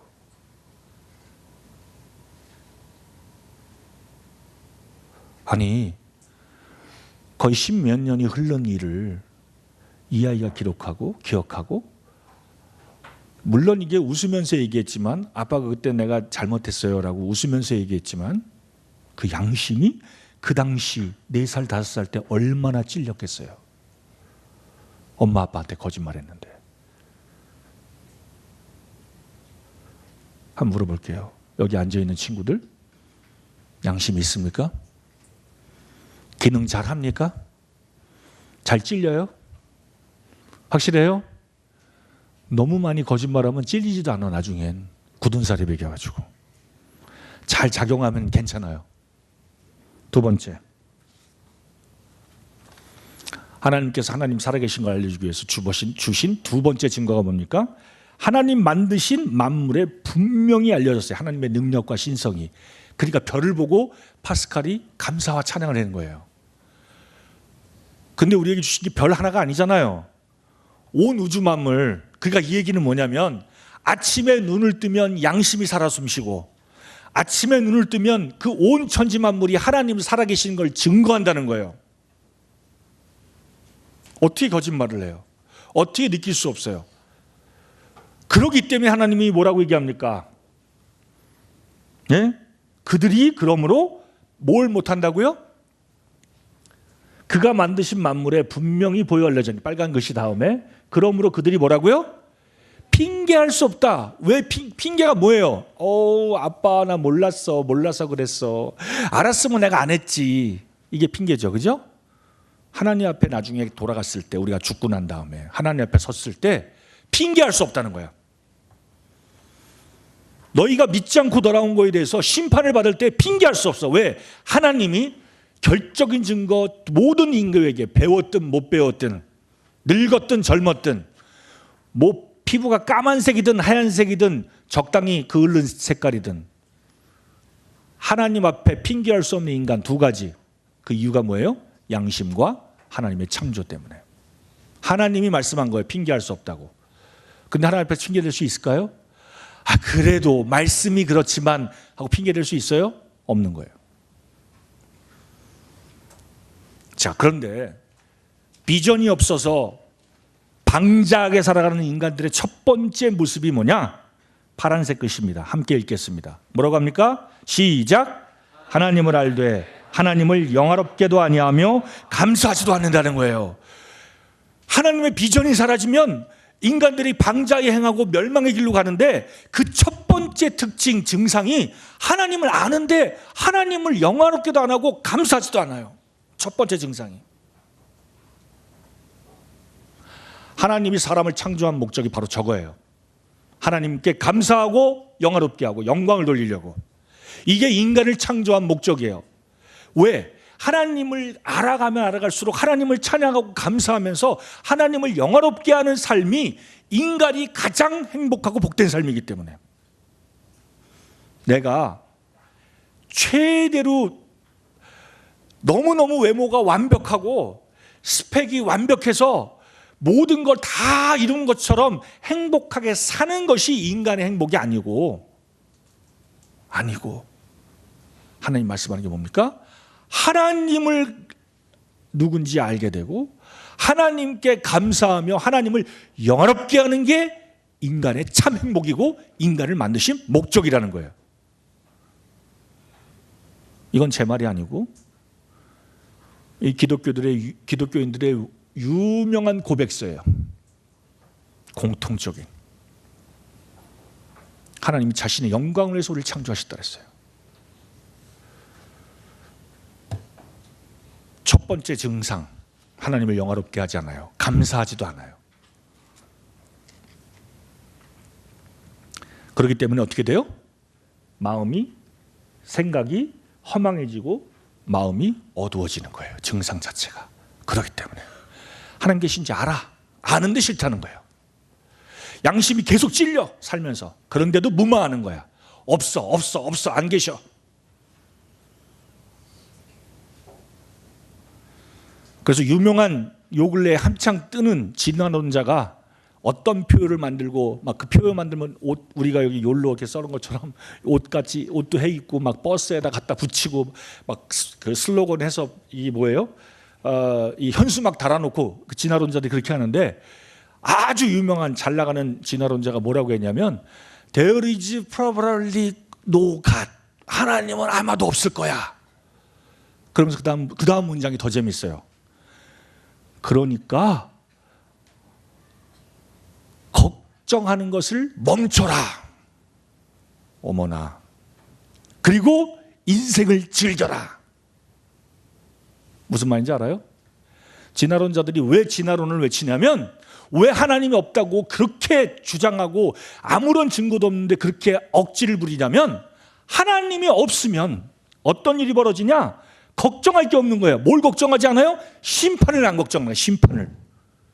S1: 아니 거의 10몇 년이 흐른 일을 이 아이가 기억하고, 물론 이게 웃으면서 얘기했지만, 아빠가 그때 내가 잘못했어요 라고 웃으면서 얘기했지만, 그 양심이 그 당시 4살 5살 때 얼마나 찔렸겠어요. 엄마 아빠한테 거짓말했는데. 한번 물어볼게요. 여기 앉아있는 친구들 양심 있습니까? 기능 잘 합니까? 잘 찔려요? 확실해요? 너무 많이 거짓말하면 찔리지도 않아. 나중엔 굳은 살이 배겨가지고. 잘 작용하면 괜찮아요. 두 번째, 하나님께서 하나님 살아계신 걸 알려주기 위해서 주신 두 번째 증거가 뭡니까? 하나님 만드신 만물에 분명히 알려졌어요. 하나님의 능력과 신성이. 그러니까 별을 보고 파스칼이 감사와 찬양을 하는 거예요. 근데 우리에게 주신 게 별 하나가 아니잖아요. 온 우주 만물. 그러니까 이 얘기는 뭐냐면, 아침에 눈을 뜨면 양심이 살아 숨쉬고, 아침에 눈을 뜨면 그 온 천지 만물이 하나님 살아계신 걸 증거한다는 거예요. 어떻게 거짓말을 해요? 어떻게 느낄 수 없어요? 그러기 때문에 하나님이 뭐라고 얘기합니까? 예? 그들이 그러므로 뭘 못한다고요? 그가 만드신 만물에 분명히 보여 알려졌니? 빨간 글씨 다음에. 그러므로 그들이 뭐라고요? 핑계할 수 없다. 왜 핑계가 뭐예요? 아빠 나 몰라서 그랬어. 알았으면 내가 안 했지. 이게 핑계죠. 그죠? 하나님 앞에 나중에 돌아갔을 때, 우리가 죽고 난 다음에 하나님 앞에 섰을 때 핑계할 수 없다는 거야. 너희가 믿지 않고 돌아온 거에 대해서 심판을 받을 때 핑계할 수 없어. 왜? 하나님이 결정적인 증거, 모든 인간에게 배웠든 못 배웠든, 늙었든 젊었든, 뭐 피부가 까만색이든 하얀색이든 적당히 그을른 색깔이든, 하나님 앞에 핑계할 수 없는 인간 두 가지. 그 이유가 뭐예요? 양심과 하나님의 창조 때문에. 하나님이 말씀한 거예요. 핑계할 수 없다고. 근데 하나님 앞에 핑계댈 수 있을까요? 그래도 말씀이 그렇지만 하고 핑계댈 수 있어요? 없는 거예요. 자, 그런데 비전이 없어서 방자하게 살아가는 인간들의 첫 번째 모습이 뭐냐? 파란색 글씨입니다. 함께 읽겠습니다. 뭐라고 합니까? 시작. 하나님을 알되 하나님을 영화롭게도 아니하며 감사하지도 않는다는 거예요. 하나님의 비전이 사라지면 인간들이 방자에 행하고 멸망의 길로 가는데 그 첫 번째 특징, 증상이 하나님을 아는데 하나님을 영화롭게도 안 하고 감사하지도 않아요. 첫 번째 증상이. 하나님이 사람을 창조한 목적이 바로 저거예요. 하나님께 감사하고 영화롭게 하고 영광을 돌리려고. 이게 인간을 창조한 목적이에요. 왜? 하나님을 알아가면 알아갈수록 하나님을 찬양하고 감사하면서 하나님을 영화롭게 하는 삶이 인간이 가장 행복하고 복된 삶이기 때문에. 내가 최대로 너무너무 외모가 완벽하고 스펙이 완벽해서 모든 걸 다 이룬 것처럼 행복하게 사는 것이 인간의 행복이 아니고 하나님 말씀하는 게 뭡니까? 하나님을 누군지 알게 되고 하나님께 감사하며 하나님을 영화롭게 하는 게 인간의 참 행복이고 인간을 만드신 목적이라는 거예요. 이건 제 말이 아니고 이 기독교인들의 유명한 고백서예요. 공통적인. 하나님이 자신의 영광을 위해서 우리를 창조하셨다 그랬어요. 첫 번째 증상, 하나님을 영화롭게 하지 않아요. 감사하지도 않아요. 그렇기 때문에 어떻게 돼요? 마음이, 생각이 허망해지고 마음이 어두워지는 거예요. 증상 자체가. 그렇기 때문에 하나님 계신지 알아. 아는데 싫다는 거예요. 양심이 계속 찔려 살면서. 그런데도 무마하는 거야. 없어 안 계셔. 그래서 유명한 요 근래에 한창 뜨는 진화론자가 어떤 표현을 만들고 막 그 표현 만들면 옷, 우리가 여기 욜로 이렇게 써놓은 것처럼 옷같이 옷도 해 입고 막 버스에다 갖다 붙이고 막 그 슬로건 해서 이 뭐예요? 이 현수막 달아놓고 그 진화론자들이 그렇게 하는데 아주 유명한 잘 나가는 진화론자가 뭐라고 했냐면 There is probably no God. 하나님은 아마도 없을 거야. 그러면서 그 다음 문장이 더 재밌어요. 그러니까 걱정하는 것을 멈춰라. 어머나. 그리고 인생을 즐겨라. 무슨 말인지 알아요? 진화론자들이 왜 진화론을 외치냐면 왜 하나님이 없다고 그렇게 주장하고 아무런 증거도 없는데 그렇게 억지를 부리냐면 하나님이 없으면 어떤 일이 벌어지냐? 걱정할 게 없는 거예요. 뭘 걱정하지 않아요? 심판을 안 걱정해요.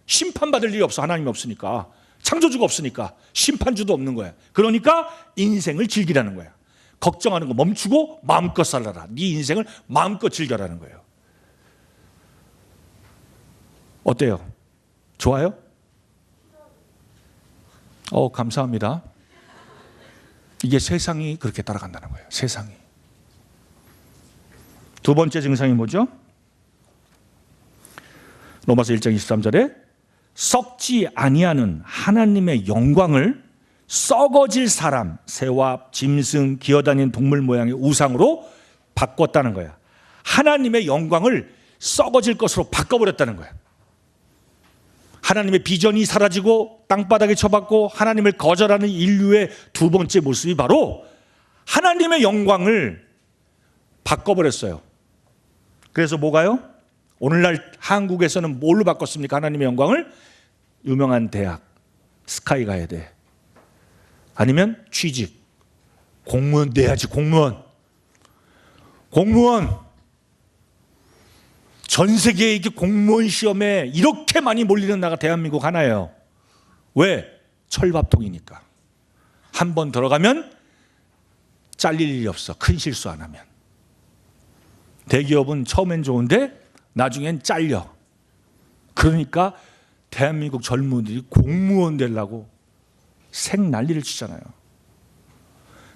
S1: 심판받을 일이 없어. 하나님이 없으니까. 창조주가 없으니까. 심판주도 없는 거야. 그러니까 인생을 즐기라는 거야. 걱정하는 거 멈추고 마음껏 살아라. 네 인생을 마음껏 즐겨라는 거예요. 어때요? 좋아요? 감사합니다. 이게 세상이 그렇게 따라간다는 거예요. 세상이. 두 번째 증상이 뭐죠? 로마서 1장 23절에 썩지 아니하는 하나님의 영광을 썩어질 사람, 새와 짐승, 기어다니는 동물 모양의 우상으로 바꿨다는 거야. 하나님의 영광을 썩어질 것으로 바꿔버렸다는 거야. 하나님의 비전이 사라지고 땅바닥에 처박고 하나님을 거절하는 인류의 두 번째 모습이 바로 하나님의 영광을 바꿔버렸어요. 그래서 뭐가요? 오늘날 한국에서는 뭘로 바꿨습니까? 하나님의 영광을? 유명한 대학, 스카이 가야 돼. 아니면 취직, 공무원 돼야지. 공무원. 전 세계에 이렇게 공무원 시험에 이렇게 많이 몰리는 나라가 대한민국 하나예요. 왜? 철밥통이니까. 한 번 들어가면 잘릴 일이 없어. 큰 실수 안 하면. 대기업은 처음엔 좋은데 나중엔 잘려. 그러니까 대한민국 젊은이들이 공무원 되려고 생난리를 치잖아요.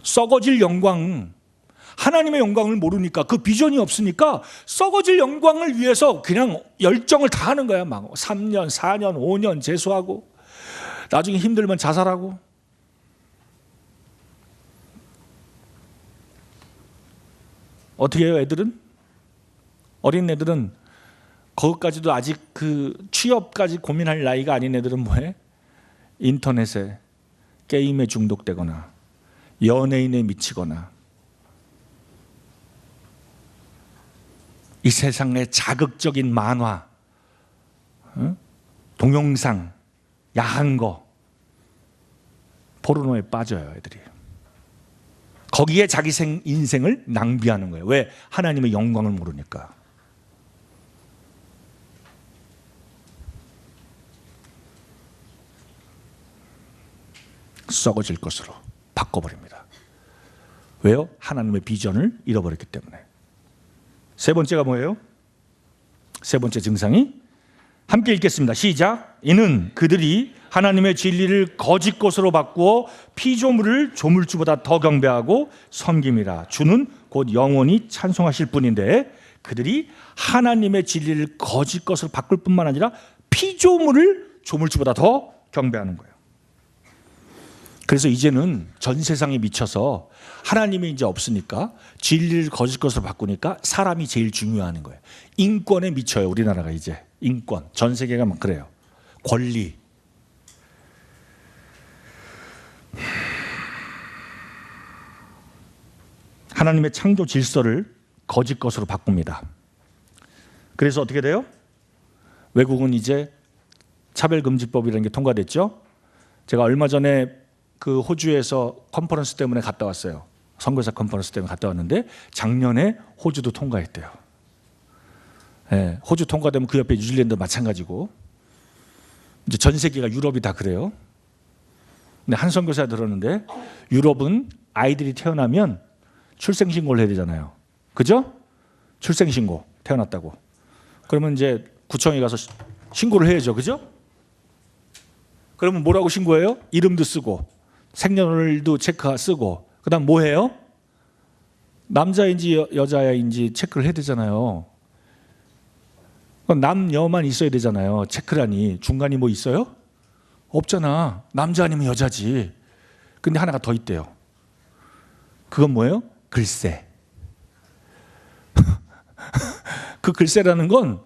S1: 썩어질 영광, 하나님의 영광을 모르니까, 그 비전이 없으니까 썩어질 영광을 위해서 그냥 열정을 다하는 거야. 막 3년, 4년, 5년 재수하고 나중에 힘들면 자살하고. 어떻게 해요? 애들은? 어린 애들은 거기까지도 아직 그 취업까지 고민할 나이가 아닌 애들은 뭐해? 인터넷에 게임에 중독되거나 연예인에 미치거나 이 세상의 자극적인 만화, 동영상, 야한 거, 포르노에 빠져요, 애들이. 거기에 자기 인생을 낭비하는 거예요. 왜? 하나님의 영광을 모르니까. 썩어질 것으로 바꿔버립니다. 왜요? 하나님의 비전을 잃어버렸기 때문에. 세 번째가 뭐예요? 세 번째 증상이 함께 읽겠습니다. 시작. 이는 그들이 하나님의 진리를 거짓 것으로 바꾸어 피조물을 조물주보다 더 경배하고 섬김이라. 주는 곧 영원히 찬송하실 분인데 그들이 하나님의 진리를 거짓 것으로 바꿀 뿐만 아니라 피조물을 조물주보다 더 경배하는 거예요. 그래서 이제는 전 세상에 미쳐서 하나님이 이제 없으니까 진리를 거짓 것으로 바꾸니까 사람이 제일 중요한 거예요. 인권에 미쳐요, 우리나라가 이제. 인권. 전 세계가 막 그래요. 권리. 하나님의 창조 질서를 거짓 것으로 바꿉니다. 그래서 어떻게 돼요? 외국은 이제 차별금지법이라는 게 통과됐죠. 제가 얼마 전에 그 호주에서 컨퍼런스 때문에 갔다 왔어요. 선교사 컨퍼런스 때문에 갔다 왔는데 작년에 호주도 통과했대요. 네, 호주 통과되면 그 옆에 뉴질랜드 마찬가지고 이제 전 세계가 유럽이 다 그래요. 근데 한 선교사 들었는데 유럽은 아이들이 태어나면 출생신고를 해야 되잖아요. 그죠? 출생신고 태어났다고. 그러면 이제 구청에 가서 신고를 해야죠. 그죠? 그러면 뭐라고 신고해요? 이름도 쓰고 생년월일도 체크 쓰고 그다음 뭐 해요? 남자인지 여자인지 체크를 해야 되잖아요. 남녀만 있어야 되잖아요. 체크라니. 중간이 뭐 있어요? 없잖아. 남자 아니면 여자지. 근데 하나가 더 있대요. 그건 뭐예요? 글쎄. 그 글쎄라는 건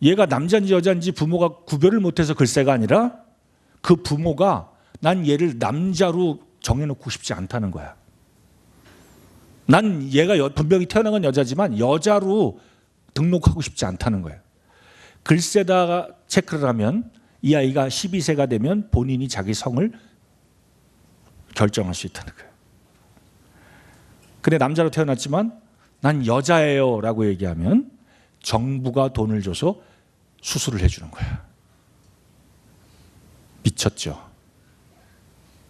S1: 얘가 남자인지 여자인지 부모가 구별을 못해서 글쎄가 아니라 그 부모가 난 얘를 남자로 정해놓고 싶지 않다는 거야. 난 얘가 분명히 태어난 건 여자지만 여자로 등록하고 싶지 않다는 거예요. 글쎄다가 체크를 하면 이 아이가 12세가 되면 본인이 자기 성을 결정할 수 있다는 거예요. 근데 남자로 태어났지만 난 여자예요 라고 얘기하면 정부가 돈을 줘서 수술을 해주는 거야. 미쳤죠.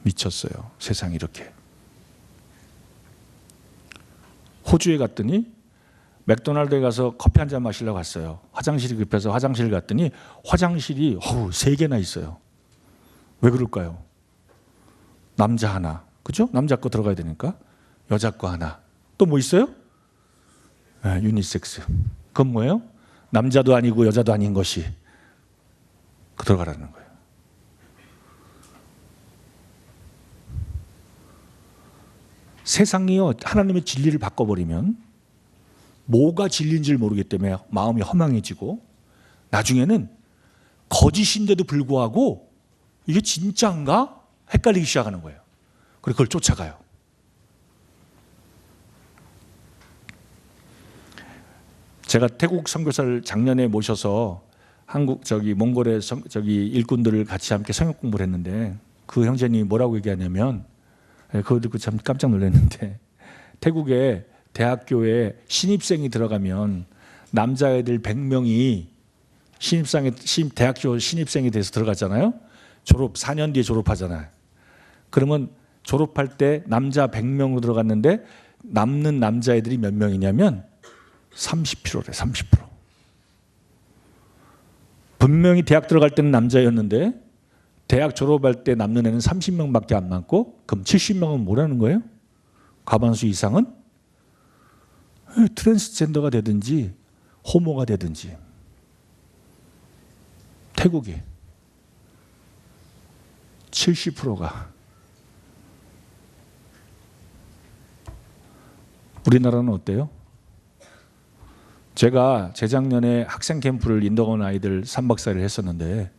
S1: 미쳤어요. 세상이 이렇게. 호주에 갔더니 맥도날드에 가서 커피 한 잔 마시려고 갔어요. 화장실이 급해서 화장실 갔더니 화장실이 3개나 있어요. 왜 그럴까요? 남자 하나, 그죠? 남자 거 들어가야 되니까. 여자 거 하나. 또 뭐 있어요? 네, 유니섹스. 그건 뭐예요? 남자도 아니고 여자도 아닌 것이 들어가라는 거예요. 세상이요, 하나님의 진리를 바꿔버리면 뭐가 진리인지를 모르기 때문에 마음이 허망해지고 나중에는 거짓인데도 불구하고 이게 진짜인가? 헷갈리기 시작하는 거예요. 그리고 그걸 쫓아가요. 제가 태국 선교사를 작년에 모셔서 한국 몽골의 일꾼들을 같이 함께 성역 공부를 했는데 그 형제님이 뭐라고 얘기하냐면 그거 듣고 참 깜짝 놀랐는데 태국에 대학교에 신입생이 들어가면 남자애들 100명이 대학교 신입생이 돼서 들어갔잖아요. 4년 뒤에 졸업하잖아요. 그러면 졸업할 때 남자 100명으로 들어갔는데 남는 남자애들이 몇 명이냐면 30%래. 30%. 분명히 대학 들어갈 때는 남자였는데 대학 졸업할 때 남는 애는 30명밖에 안 남고 그럼 70명은 뭐라는 거예요? 과반수 이상은 트랜스젠더가 되든지 호모가 되든지. 태국이 70%가. 우리나라는 어때요? 제가 재작년에 학생 캠프를 인도원 아이들 3박 4일 했었는데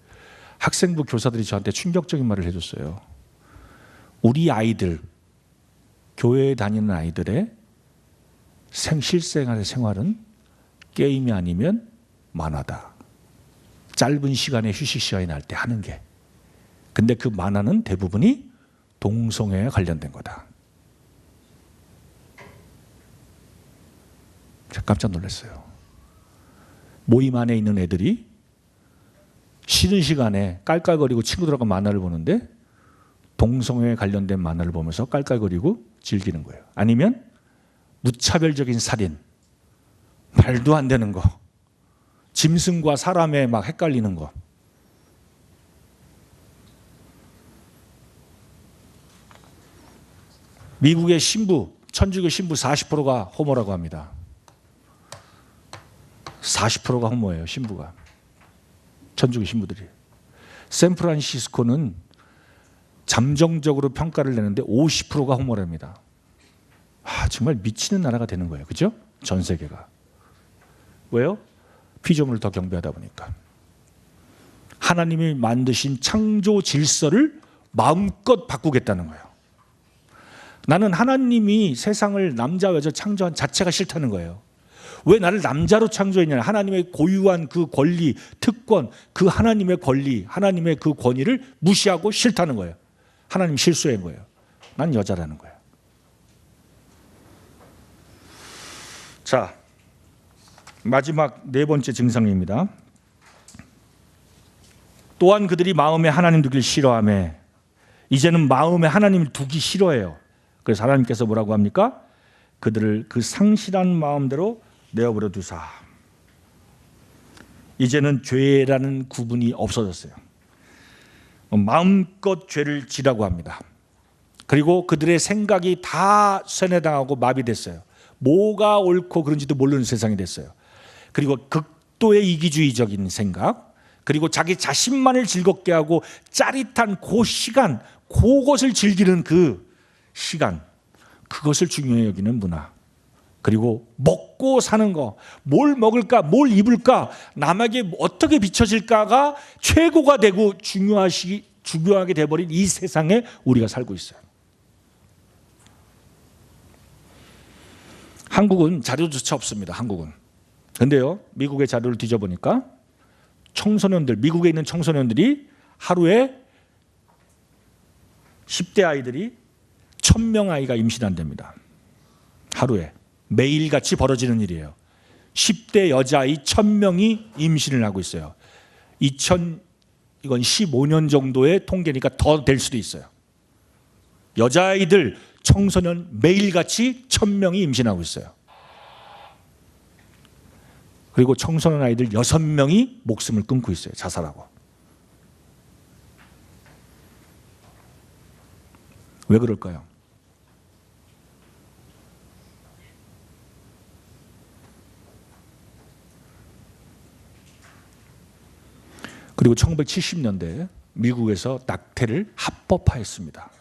S1: 학생부 교사들이 저한테 충격적인 말을 해줬어요. 우리 아이들, 교회에 다니는 아이들의 실생활의 생활은 게임이 아니면 만화다. 짧은 시간에 휴식 시간이 날 때 하는 게. 근데 그 만화는 대부분이 동성애에 관련된 거다. 제가 깜짝 놀랐어요. 모임 안에 있는 애들이 쉬는 시간에 깔깔거리고 친구들하고 만화를 보는데 동성애에 관련된 만화를 보면서 깔깔거리고 즐기는 거예요. 아니면 무차별적인 살인, 말도 안 되는 거, 짐승과 사람에 막 헷갈리는 거. 미국의 신부, 천주교 신부 40%가 호모라고 합니다. 40%가 호모예요, 신부가. 천주교 신부들이. 샌프란시스코는 잠정적으로 평가를 내는데 50%가 호모랍니다. 정말 미치는 나라가 되는 거예요. 그죠? 전 세계가. 왜요? 피조물을 더 경배하다 보니까. 하나님이 만드신 창조 질서를 마음껏 바꾸겠다는 거예요. 나는 하나님이 세상을 남자 여자 창조한 자체가 싫다는 거예요. 왜 나를 남자로 창조했냐? 하나님의 고유한 그 권리, 특권, 그 하나님의 권리, 하나님의 그 권위를 무시하고 싫다는 거예요. 하나님 실수한 거예요. 난 여자라는 거예요. 자, 마지막 네 번째 증상입니다. 또한 그들이 마음에 하나님 두기를 싫어하며 이제는 마음에 하나님을 두기 싫어해요. 그래서 하나님께서 뭐라고 합니까? 그들을 그 상실한 마음대로 내어버려 두사. 이제는 죄라는 구분이 없어졌어요. 마음껏 죄를 지라고 합니다. 그리고 그들의 생각이 다 세뇌당하고 마비됐어요. 뭐가 옳고 그른지도 모르는 세상이 됐어요. 그리고 극도의 이기주의적인 생각, 그리고 자기 자신만을 즐겁게 하고 짜릿한 그 시간, 그것을 즐기는 그 시간, 그것을 중요히 여기는 문화. 그리고 먹고 사는 거, 뭘 먹을까, 뭘 입을까, 남에게 어떻게 비춰질까가 최고가 되고 중요하게 돼버린 이 세상에 우리가 살고 있어요. 한국은 자료조차 없습니다. 한국은. 근데요, 미국의 자료를 뒤져보니까 청소년들, 미국에 있는 청소년들이 하루에 10대 아이들이 1000명 아이가 임신한답니다. 하루에. 매일같이 벌어지는 일이에요. 10대 여자아이 1000명이 임신을 하고 있어요. 이건 15년 정도의 통계니까 더 될 수도 있어요. 여자아이들, 청소년 매일같이 1000명이 임신하고 있어요. 그리고 청소년 아이들 6명이 목숨을 끊고 있어요. 자살하고. 왜 그럴까요? 그리고 1970년대 미국에서 낙태를 합법화했습니다.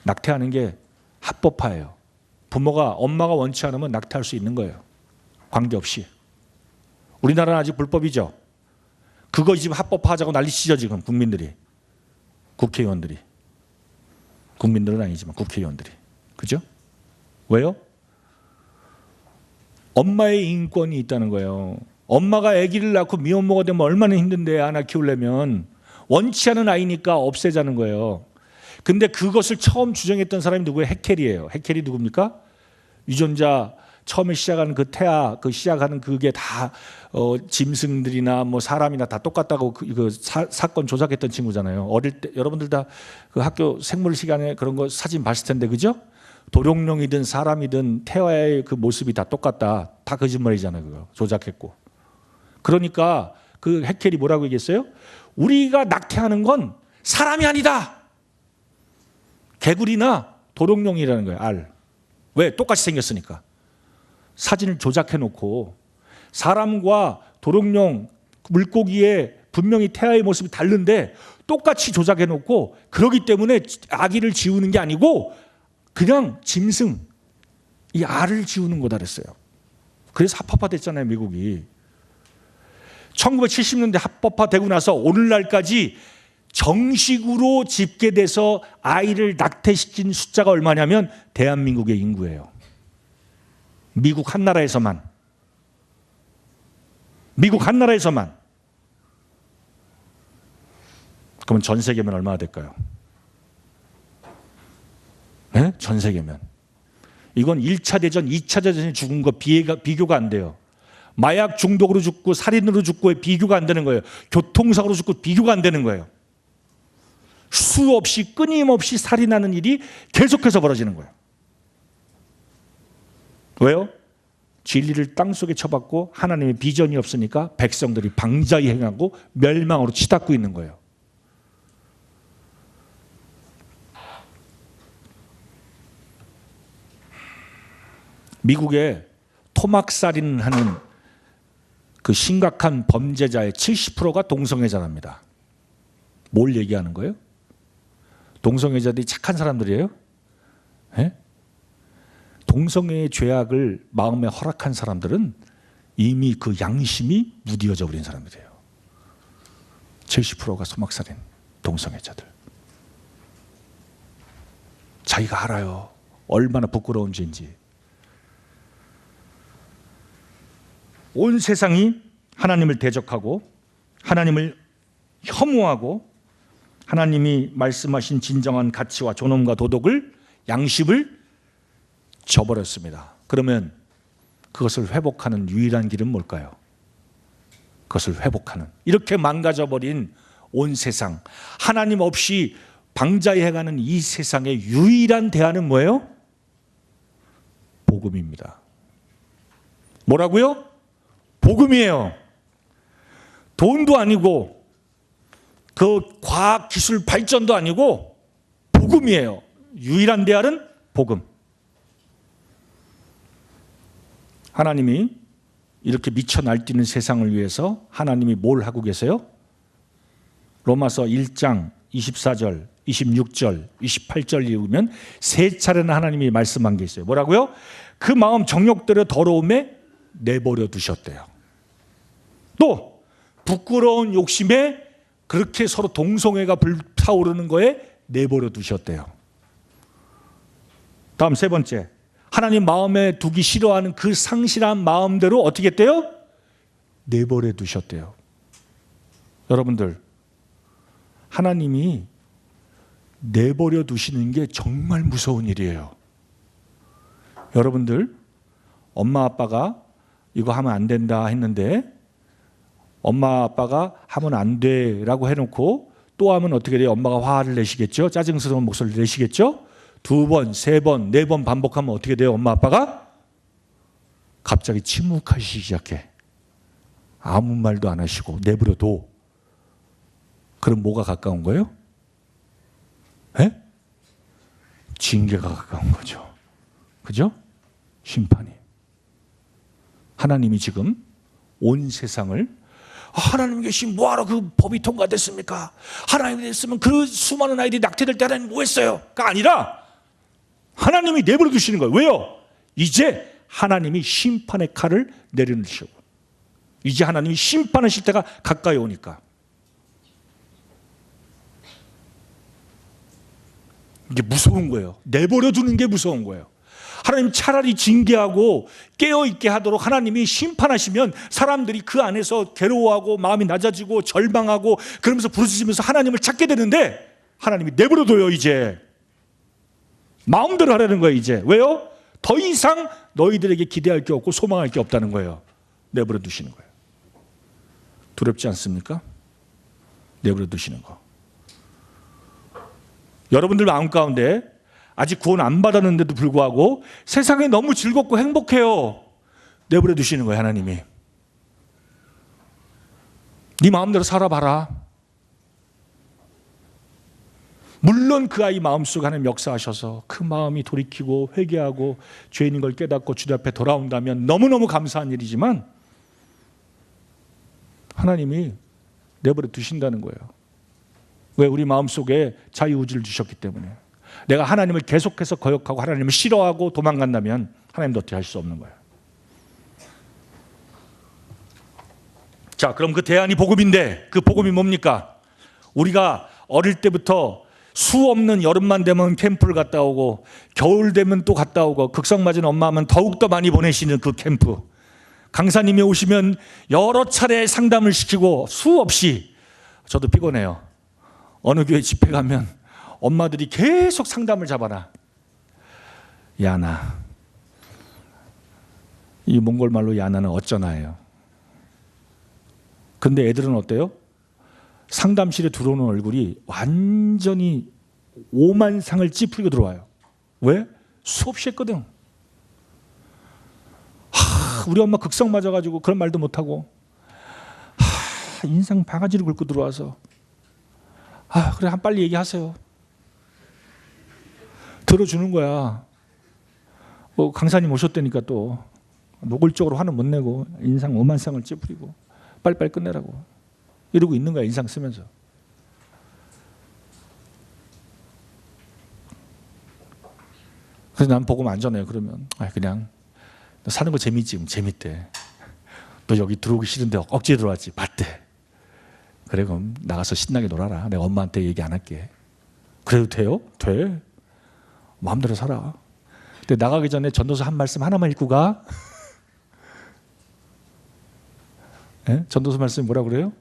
S1: 낙태하는 게 합법화예요. 부모가, 엄마가 원치 않으면 낙태할 수 있는 거예요. 관계없이. 우리나라는 아직 불법이죠. 그거 지금 합법화하자고 난리치죠, 지금 국민들이. 국회의원들이. 국민들은 아니지만 국회의원들이. 그죠? 왜요? 엄마의 인권이 있다는 거예요. 엄마가 아기를 낳고 미혼모가 되면 얼마나 힘든데, 하나 키우려면. 원치 않은 아이니까 없애자는 거예요. 근데 그것을 처음 주장했던 사람이 누구예요? 해켈이에요. 해켈이 누굽니까? 유전자 처음에 시작하는 그 태아, 그 시작하는 그게 다 짐승들이나 뭐 사람이나 다 똑같다고 사건 조작했던 친구잖아요. 어릴 때 여러분들 다 그 학교 생물 시간에 그런 거 사진 봤을 텐데, 그죠? 도룡뇽이든 사람이든 태아의 그 모습이 다 똑같다. 다 거짓말이잖아요. 그거 조작했고. 그러니까 그 해켈이 뭐라고 얘기했어요? 우리가 낙태하는 건 사람이 아니다. 개구리나 도룡뇽이라는 거예요. 알. 왜? 똑같이 생겼으니까. 사진을 조작해 놓고 사람과 도룡뇽, 물고기의 분명히 태아의 모습이 다른데 똑같이 조작해 놓고, 그러기 때문에 아기를 지우는 게 아니고 그냥 짐승, 이 알을 지우는 거다 그랬어요. 그래서 합법화됐잖아요, 미국이. 1970년대 합법화되고 나서 오늘날까지 정식으로 집계돼서 아이를 낙태시킨 숫자가 얼마냐면 대한민국의 인구예요. 미국 한 나라에서만. 미국 한 나라에서만. 그러면 전 세계면 얼마나 될까요? 네? 전 세계면. 이건 1차 대전, 2차 대전에 죽은 거 비교가 안 돼요. 마약 중독으로 죽고 살인으로 죽고의 비교가 안 되는 거예요. 교통사고로 죽고 비교가 안 되는 거예요. 수없이 끊임없이 살인하는 일이 계속해서 벌어지는 거예요. 왜요? 진리를 땅속에 쳐박고 하나님의 비전이 없으니까 백성들이 방자히 행하고 멸망으로 치닫고 있는 거예요. 미국에 토막살인하는 그 심각한 범죄자의 70%가 동성애자랍니다. 뭘 얘기하는 거예요? 동성애자들이 착한 사람들이에요? 네? 동성애의 죄악을 마음에 허락한 사람들은 이미 그 양심이 무디어져 버린 사람들이에요. 70%가 토막살인 동성애자들. 자기가 알아요. 얼마나 부끄러운 죄인지. 온 세상이 하나님을 대적하고 하나님을 혐오하고 하나님이 말씀하신 진정한 가치와 존엄과 도덕을, 양심을 저버렸습니다. 그러면 그것을 회복하는 유일한 길은 뭘까요? 그것을 회복하는, 이렇게 망가져버린 온 세상, 하나님 없이 방자히 해가는 이 세상의 유일한 대안은 뭐예요? 복음입니다. 뭐라고요? 복음이에요. 돈도 아니고 그 과학 기술 발전도 아니고 복음이에요. 유일한 대안은 복음. 하나님이 이렇게 미쳐 날뛰는 세상을 위해서 하나님이 뭘 하고 계세요? 로마서 1장 24절, 26절, 28절 읽으면 세 차례나 하나님이 말씀한 게 있어요. 뭐라고요? 그 마음 정욕대로 더러움에 내버려 두셨대요. 또 부끄러운 욕심에 그렇게 서로 동성애가 불타오르는 거에 내버려 두셨대요. 다음 세 번째, 하나님 마음에 두기 싫어하는 그 상실한 마음대로 어떻게 했대요? 내버려 두셨대요. 여러분들, 하나님이 내버려 두시는 게 정말 무서운 일이에요. 여러분들, 엄마 아빠가 이거 하면 안 된다 했는데 엄마 아빠가 하면 안 돼라고 해놓고 또 하면 어떻게 돼요? 엄마가 화를 내시겠죠? 짜증스러운 목소리를 내시겠죠? 두 번, 세 번, 네 번 반복하면 어떻게 돼요? 엄마 아빠가 갑자기 침묵하시기 시작해. 아무 말도 안 하시고 내버려둬. 그럼 뭐가 가까운 거예요? 에? 징계가 가까운 거죠. 그죠? 심판이. 하나님이 지금 온 세상을, 하나님 계신 뭐하러 그 법이 통과됐습니까? 하나님이 됐으면 그 수많은 아이들이 낙태될 때 하나님 뭐 했어요?가 아니라 하나님이 내버려 두시는 거예요. 왜요? 이제 하나님이 심판의 칼을 내려놓으시고, 이제 하나님이 심판하실 때가 가까이 오니까. 이게 무서운 거예요. 내버려 두는 게 무서운 거예요. 하나님 차라리 징계하고 깨어있게 하도록 하나님이 심판하시면 사람들이 그 안에서 괴로워하고 마음이 낮아지고 절망하고 그러면서 부르짖으면서 하나님을 찾게 되는데 하나님이 내버려둬요. 이제 마음대로 하라는 거예요. 이제 왜요? 더 이상 너희들에게 기대할 게 없고 소망할 게 없다는 거예요. 내버려 두시는 거예요. 두렵지 않습니까? 내버려 두시는 거. 여러분들 마음 가운데 아직 구원 안 받았는데도 불구하고 세상에 너무 즐겁고 행복해요. 내버려 두시는 거예요. 하나님이. 네 마음대로 살아봐라. 물론 그 아이 마음속에 하나님 역사하셔서 그 마음이 돌이키고 회개하고 죄인인 걸 깨닫고 주님 앞에 돌아온다면 너무너무 감사한 일이지만 하나님이 내버려 두신다는 거예요. 왜? 우리 마음속에 자유의지를 주셨기 때문에. 내가 하나님을 계속해서 거역하고 하나님을 싫어하고 도망간다면 하나님도 어떻게 할 수 없는 거예요. 자, 그럼 그 대안이 복음인데 그 복음이 뭡니까? 우리가 어릴 때부터 수 없는 여름만 되면 캠프를 갔다 오고 겨울 되면 또 갔다 오고 극성 맞은 엄마 하면 더욱더 많이 보내시는 그 캠프, 강사님이 오시면 여러 차례 상담을 시키고 수없이, 저도 피곤해요. 어느 교회 집회 가면 엄마들이 계속 상담을 잡아라. 야나, 이 몽골 말로 야나는 어쩌나예요. 근데 애들은 어때요? 상담실에 들어오는 얼굴이 완전히 오만상을 찌푸리고 들어와요. 왜? 수없이 했거든. 우리 엄마 극성 맞아가지고 그런 말도 못하고, 인상 바가지를 긁고 들어와서, 그래, 빨리 얘기하세요. 들어주는 거야. 강사님 오셨다니까 또 노골적으로 화는 못 내고 인상 오만상을 찌푸리고 빨리빨리 끝내라고 이러고 있는 거야, 인상 쓰면서. 그래서 난 복음 안 전해요. 그러면 그냥 너 사는 거 재밌지? 재밌대. 너 여기 들어오기 싫은데 억지로 들어왔지? 맞대. 그래, 그럼 나가서 신나게 놀아라. 내가 엄마한테 얘기 안 할게. 그래도 돼요? 돼. 마음대로 살아. 근데 나가기 전에 전도서 한 말씀 하나만 읽고 가. 네? 전도서 말씀이 뭐라 그래요?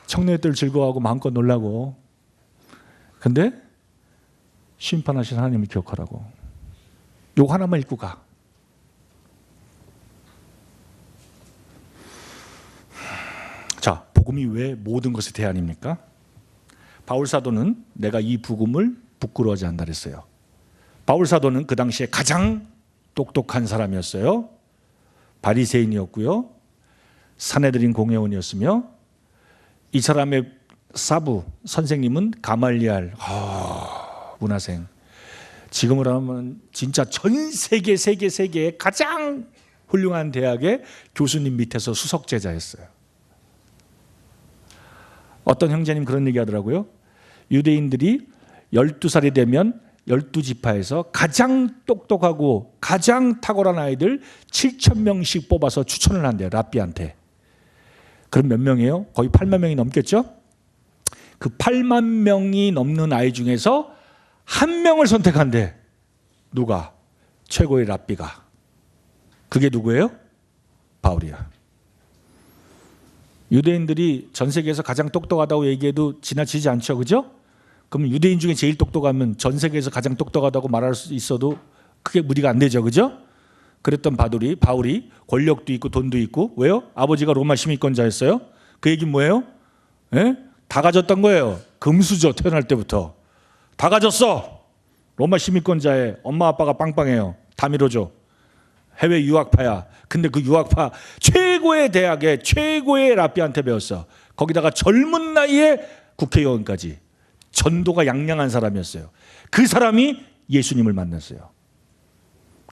S1: 청년들 즐거워하고 마음껏 놀라고. 근데 심판하신 하나님을 기억하라고. 요거 하나만 읽고 가. 자, 복음이 왜 모든 것의 대안입니까? 바울 사도는 내가 이 복음을 부끄러워하지 않는다 그랬어요. 바울 사도는 그 당시에 가장 똑똑한 사람이었어요. 바리새인이었고요. 산헤드린 공회원이었으며, 이 사람의 사부 선생님은 가말리알, 문화생. 지금으로 하면 진짜 전 세계의 가장 훌륭한 대학의 교수님 밑에서 수석 제자였어요. 어떤 형제님 그런 얘기 하더라고요. 유대인들이 12살이 되면 12지파에서 가장 똑똑하고 가장 탁월한 아이들 7,000명씩 뽑아서 추천을 한대요, 랍비한테. 그럼 몇 명이에요? 거의 8만 명이 넘겠죠? 그 8만 명이 넘는 아이 중에서 한 명을 선택한대. 누가? 최고의 랍비가. 그게 누구예요? 바울이야. 유대인들이 전 세계에서 가장 똑똑하다고 얘기해도 지나치지 않죠, 그죠? 그럼 유대인 중에 제일 똑똑하면 전 세계에서 가장 똑똑하다고 말할 수 있어도 크게 무리가 안 되죠, 그죠? 그랬던 바울이 권력도 있고 돈도 있고, 왜요? 아버지가 로마 시민권자였어요. 그 얘기는 뭐예요? 예? 다 가졌던 거예요. 금수저, 태어날 때부터 다 가졌어. 로마 시민권자에 엄마 아빠가 빵빵해요. 다 밀어줘. 해외 유학파야. 근데 그 유학파 최고의 대학에 최고의 랍비한테 배웠어. 거기다가 젊은 나이에 국회의원까지. 전도가 양양한 사람이었어요. 그 사람이 예수님을 만났어요.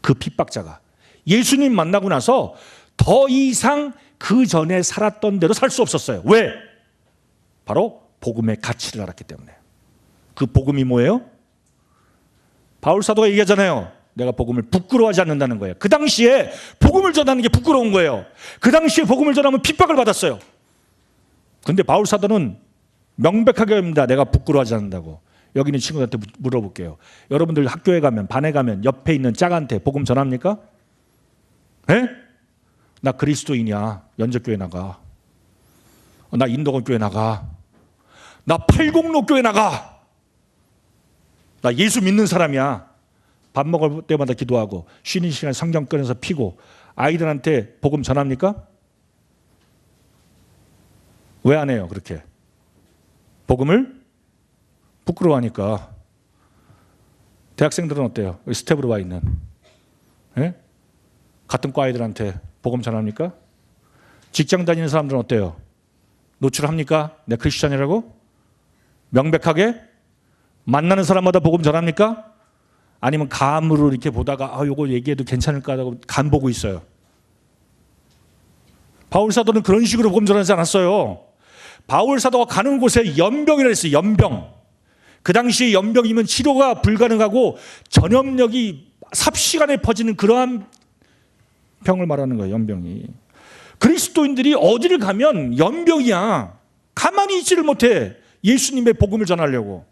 S1: 그 핍박자가. 예수님 만나고 나서 더 이상 그 전에 살았던 대로 살 수 없었어요. 왜? 바로 복음의 가치를 알았기 때문에. 그 복음이 뭐예요? 바울 사도가 얘기하잖아요. 내가 복음을 부끄러워하지 않는다는 거예요. 그 당시에 복음을 전하는 게 부끄러운 거예요. 그 당시에 복음을 전하면 핍박을 받았어요. 근데 바울 사도는 명백하게 합니다. 내가 부끄러워하지 않는다고. 여기 있는 친구들한테 물어볼게요. 여러분들 학교에 가면, 반에 가면 옆에 있는 짝한테 복음 전합니까? 에? 나 그리스도인이야. 연적교회 나가. 나 인도건 교회 나가. 나 팔공로 교회 나가. 나 예수 믿는 사람이야. 밥 먹을 때마다 기도하고 쉬는 시간에 성경 꺼내서 피고. 아이들한테 복음 전합니까? 왜 안 해요, 그렇게? 복음을 부끄러워하니까. 대학생들은 어때요? 스텝으로 와 있는. 예? 같은 과 아이들한테 복음 전합니까? 직장 다니는 사람들은 어때요? 노출합니까? 내 크리스찬이라고? 명백하게? 만나는 사람마다 복음 전합니까? 아니면 감으로 이렇게 보다가 요거 얘기해도 괜찮을까 하고 간 보고 있어요. 바울 사도는 그런 식으로 복음 전하지 않았어요. 바울 사도가 가는 곳에 연병이라 했어요. 연병. 그 당시에 연병이면 치료가 불가능하고 전염력이 삽시간에 퍼지는 그러한 병을 말하는 거예요. 연병이. 그리스도인들이 어디를 가면 연병이야. 가만히 있지를 못해. 예수님의 복음을 전하려고.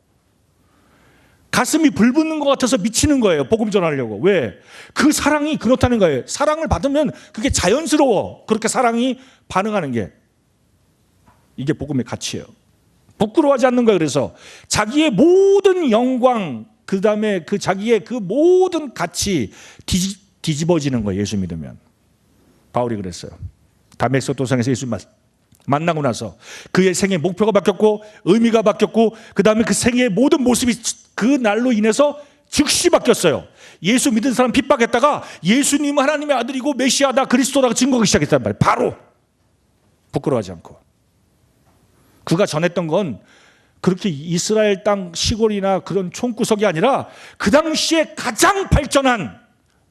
S1: 가슴이 불붙는 것 같아서 미치는 거예요. 복음 전하려고. 왜? 그 사랑이 그렇다는 거예요. 사랑을 받으면 그게 자연스러워. 그렇게 사랑이 반응하는 게. 이게 복음의 가치예요. 부끄러워하지 않는 거예요. 그래서 자기의 모든 영광, 그 다음에 그 자기의 그 모든 가치 뒤집어지는 거예요. 예수 믿으면. 바울이 그랬어요. 다메섹 도상에서 예수 만나고 나서 그의 생의 목표가 바뀌었고 의미가 바뀌었고 그 다음에 그 생의 모든 모습이 그 날로 인해서 즉시 바뀌었어요. 예수 믿은 사람 핍박했다가 예수님은 하나님의 아들이고 메시아다 그리스도라고 증거하기 시작했단 말이에요. 바로. 부끄러워하지 않고. 그가 전했던 건 그렇게 이스라엘 땅 시골이나 그런 촌구석이 아니라 그 당시에 가장 발전한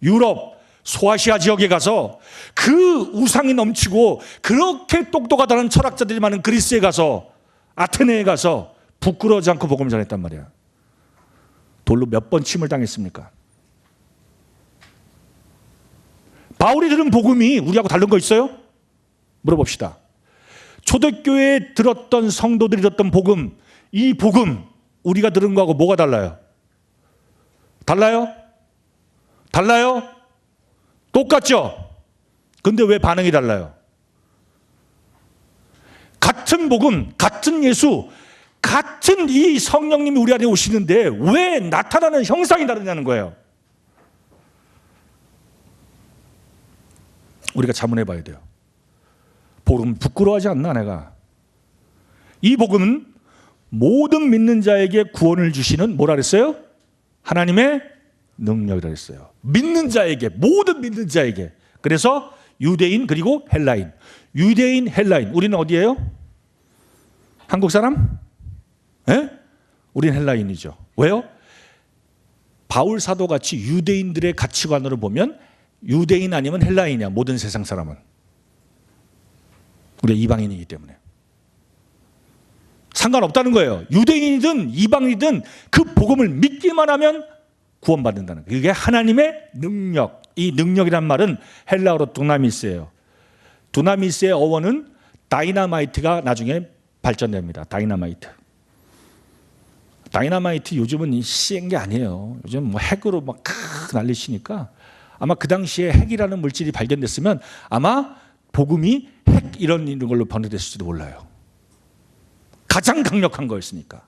S1: 유럽 소아시아 지역에 가서 그 우상이 넘치고 그렇게 똑똑하다는 철학자들이 많은 그리스에 가서 아테네에 가서 부끄러워하지 않고 복음을 전했단 말이야. 돌로 몇 번 침을 당했습니까? 바울이 들은 복음이 우리하고 다른 거 있어요? 물어봅시다. 초대교회에 들었던 성도들이 들었던 복음, 이 복음 우리가 들은 거하고 뭐가 달라요? 달라요? 달라요? 똑같죠? 근데 왜 반응이 달라요? 같은 복음, 같은 예수, 같은 이 성령님이 우리 안에 오시는데 왜 나타나는 형상이 다르냐는 거예요. 우리가 자문해 봐야 돼요. 복음 부끄러워하지 않나 내가? 이 복음은 모든 믿는 자에게 구원을 주시는 뭐라 그랬어요? 하나님의 능력이라 했어요. 믿는 자에게, 모든 믿는 자에게. 그래서 유대인 그리고 헬라인. 유대인, 헬라인. 우리는 어디예요? 한국 사람? 예? 우리는 헬라인이죠. 왜요? 바울 사도같이 유대인들의 가치관으로 보면 유대인 아니면 헬라인이야. 모든 세상 사람은. 우리가 이방인이기 때문에. 상관없다는 거예요. 유대인이든 이방인이든 그 복음을 믿기만 하면 구원받는다는 거예요. 이게 하나님의 능력. 이 능력이란 말은 헬라어로 두나미스예요. 두나미스의 어원은 다이나마이트가 나중에 발전됩니다. 다이나마이트. 다이나마이트 요즘은 시행 게 아니에요. 요즘 뭐 핵으로 막 난리치니까 아마 그 당시에 핵이라는 물질이 발견됐으면 아마 복음이 핵 이런 걸로 번역됐을지도 몰라요. 가장 강력한 거였으니까.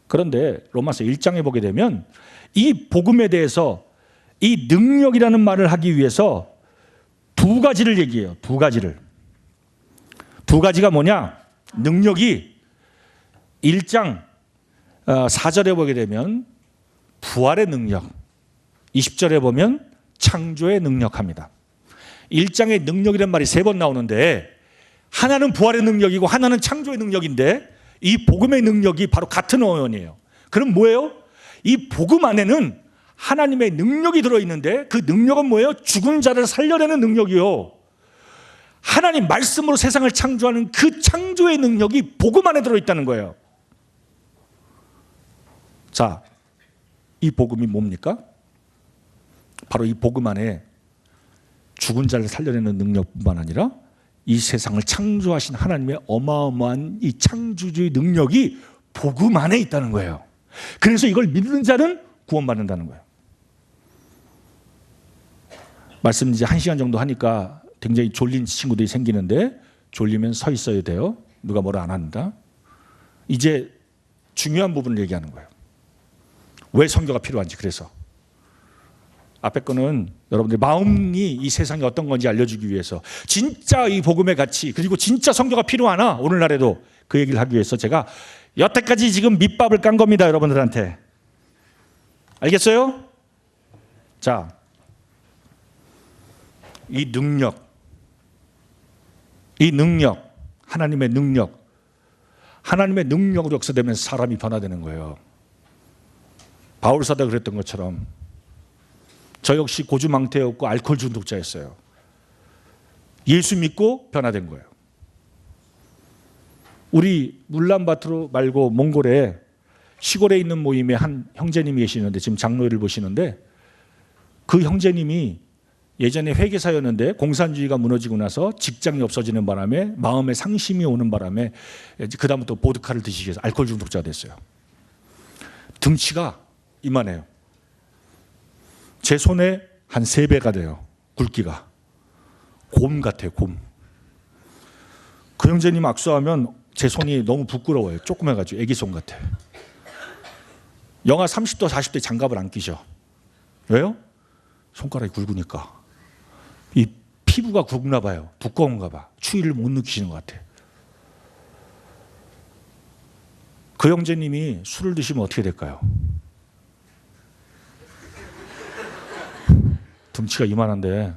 S1: 그런데 로마서 1장에 보게 되면 이 복음에 대해서 이 능력이라는 말을 하기 위해서 두 가지를 얘기해요. 두 가지를. 두 가지가 뭐냐? 능력이 1장 4절에 보게 되면 부활의 능력, 20절에 보면 창조의 능력합니다. 1장의 능력이란 말이 세 번 나오는데 하나는 부활의 능력이고 하나는 창조의 능력인데 이 복음의 능력이 바로 같은 어원이에요. 그럼 뭐예요? 이 복음 안에는 하나님의 능력이 들어있는데 그 능력은 뭐예요? 죽은 자를 살려내는 능력이요. 하나님 말씀으로 세상을 창조하는 그 창조의 능력이 복음 안에 들어있다는 거예요. 자, 이 복음이 뭡니까? 바로 이 복음 안에 죽은 자를 살려내는 능력뿐만 아니라 이 세상을 창조하신 하나님의 어마어마한 이 창조주의 능력이 복음 안에 있다는 거예요. 그래서 이걸 믿는 자는 구원받는다는 거예요. 말씀 이제 1시간 정도 하니까 굉장히 졸린 친구들이 생기는데 졸리면 서 있어야 돼요. 누가 뭐라 안 한다. 이제 중요한 부분을 얘기하는 거예요. 왜 선교가 필요한지. 그래서 앞에 거는 여러분들 마음이 이 세상이 어떤 건지 알려주기 위해서 진짜 이 복음의 가치 그리고 진짜 선교가 필요하나 오늘날에도 그 얘기를 하기 위해서 제가 여태까지 지금 밑밥을 깐 겁니다. 여러분들한테. 알겠어요? 자, 이 능력, 하나님의 능력, 하나님의 능력으로 역사되면서 사람이 변화되는 거예요. 바울 사도가 그랬던 것처럼 저 역시 고주망태였고 알코올 중독자였어요. 예수 믿고 변화된 거예요. 우리 울란바토르 말고 몽골에 시골에 있는 모임에 한 형제님이 계시는데 지금 장로를 보시는데 그 형제님이 예전에 회계사였는데 공산주의가 무너지고 나서 직장이 없어지는 바람에 마음에 상심이 오는 바람에 그 다음부터 보드카를 드시기 위해서 알코올 중독자가 됐어요. 등치가 이만해요. 제 손에 한 3배가 돼요. 굵기가. 곰 같아요. 곰. 그 형제님 악수하면 제 손이 너무 부끄러워요. 조그매가지고 애기 손 같아요. 영하 30도 40도에 장갑을 안 끼죠. 왜요? 손가락이 굵으니까. 이 피부가 굵나 봐요. 두꺼운가 봐. 추위를 못 느끼시는 것 같아요. 그 형제님이 술을 드시면 어떻게 될까요? 등치가 이만한데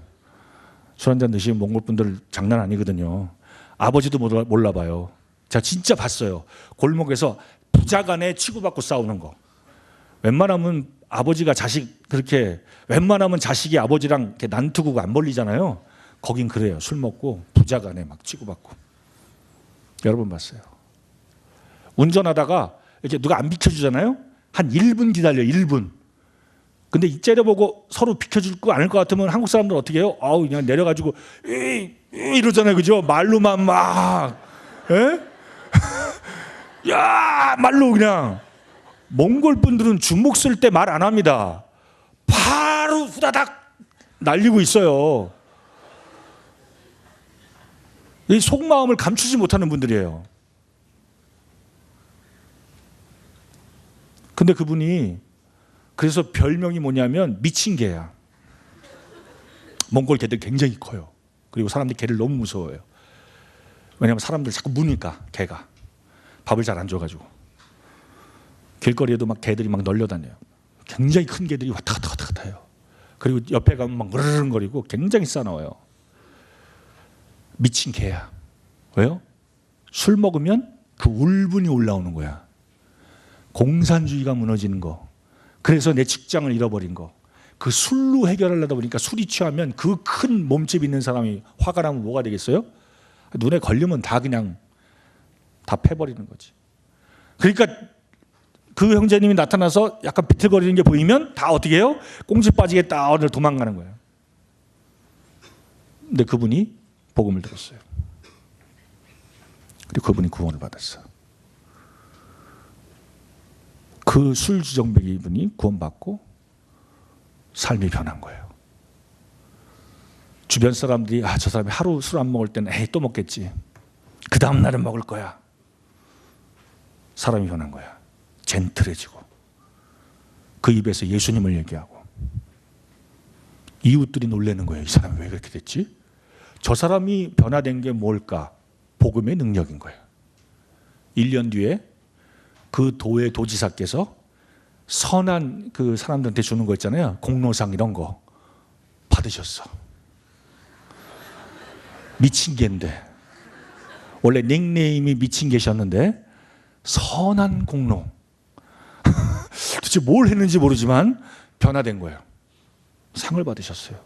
S1: 술 한잔 드시면 몽골 분들 장난 아니거든요. 아버지도 몰라 봐요. 제가 진짜 봤어요. 골목에서 부자간에 치고받고 싸우는 거. 웬만하면 아버지가 자식 그렇게 웬만하면 자식이 아버지랑 이렇게 난투고 안 벌리잖아요. 거긴 그래요. 술 먹고 부자간에 막 치고받고. 여러 번 봤어요. 운전하다가 이렇게 누가 안 비켜주잖아요. 한 1분 기다려. 1분. 근데 이 째려보고 서로 비켜줄 거 아닐 것 같으면 한국 사람들 어떻게 해요? 아우 그냥 내려가지고 이러잖아요. 그죠? 말로만 막 에? 야 말로 그냥. 몽골 분들은 주먹 쓸 때 말 안 합니다. 바로 후다닥 날리고 있어요. 이 속마음을 감추지 못하는 분들이에요. 근데 그분이 그래서 별명이 뭐냐면 미친 개야. 몽골 개들 굉장히 커요. 그리고 사람들이 개를 너무 무서워해요. 왜냐하면 사람들 자꾸 무니까 개가 밥을 잘 안 줘가지고. 길거리에도 막 개들이 막 널려다녀요. 굉장히 큰 개들이 왔다 갔다 해요. 그리고 옆에 가면 막 으르렁거리고 굉장히 싸나워요. 미친 개야. 왜요? 술 먹으면 그 울분이 올라오는 거야. 공산주의가 무너지는 거. 그래서 내 직장을 잃어버린 거. 그 술로 해결하려다 보니까 술이 취하면 그 큰 몸집 있는 사람이 화가 나면 뭐가 되겠어요? 눈에 걸리면 다 그냥 다 패버리는 거지. 그러니까 그 형제님이 나타나서 약간 비틀거리는 게 보이면 다 어떻게 해요? 꽁지 빠지겠다 오늘 도망가는 거예요. 근데 그분이 복음을 들었어요. 그리고 그분이 구원을 받았어요. 그 술주정뱅이 분이 구원받고 삶이 변한 거예요. 주변 사람들이 저 사람이 하루 술 안 먹을 때는 에이 또 먹겠지. 그 다음 날은 먹을 거야. 사람이 변한 거야. 젠틀해지고 그 입에서 예수님을 얘기하고 이웃들이 놀라는 거예요. 이 사람이 왜 그렇게 됐지? 저 사람이 변화된 게 뭘까? 복음의 능력인 거예요. 1년 뒤에 그 도의 도지사께서 선한 그 사람들한테 주는 거 있잖아요. 공로상 이런 거 받으셨어. 미친 개인데 원래 닉네임이 미친 개셨는데 선한 공로 도대체 뭘 했는지 모르지만 변화된 거예요. 상을 받으셨어요.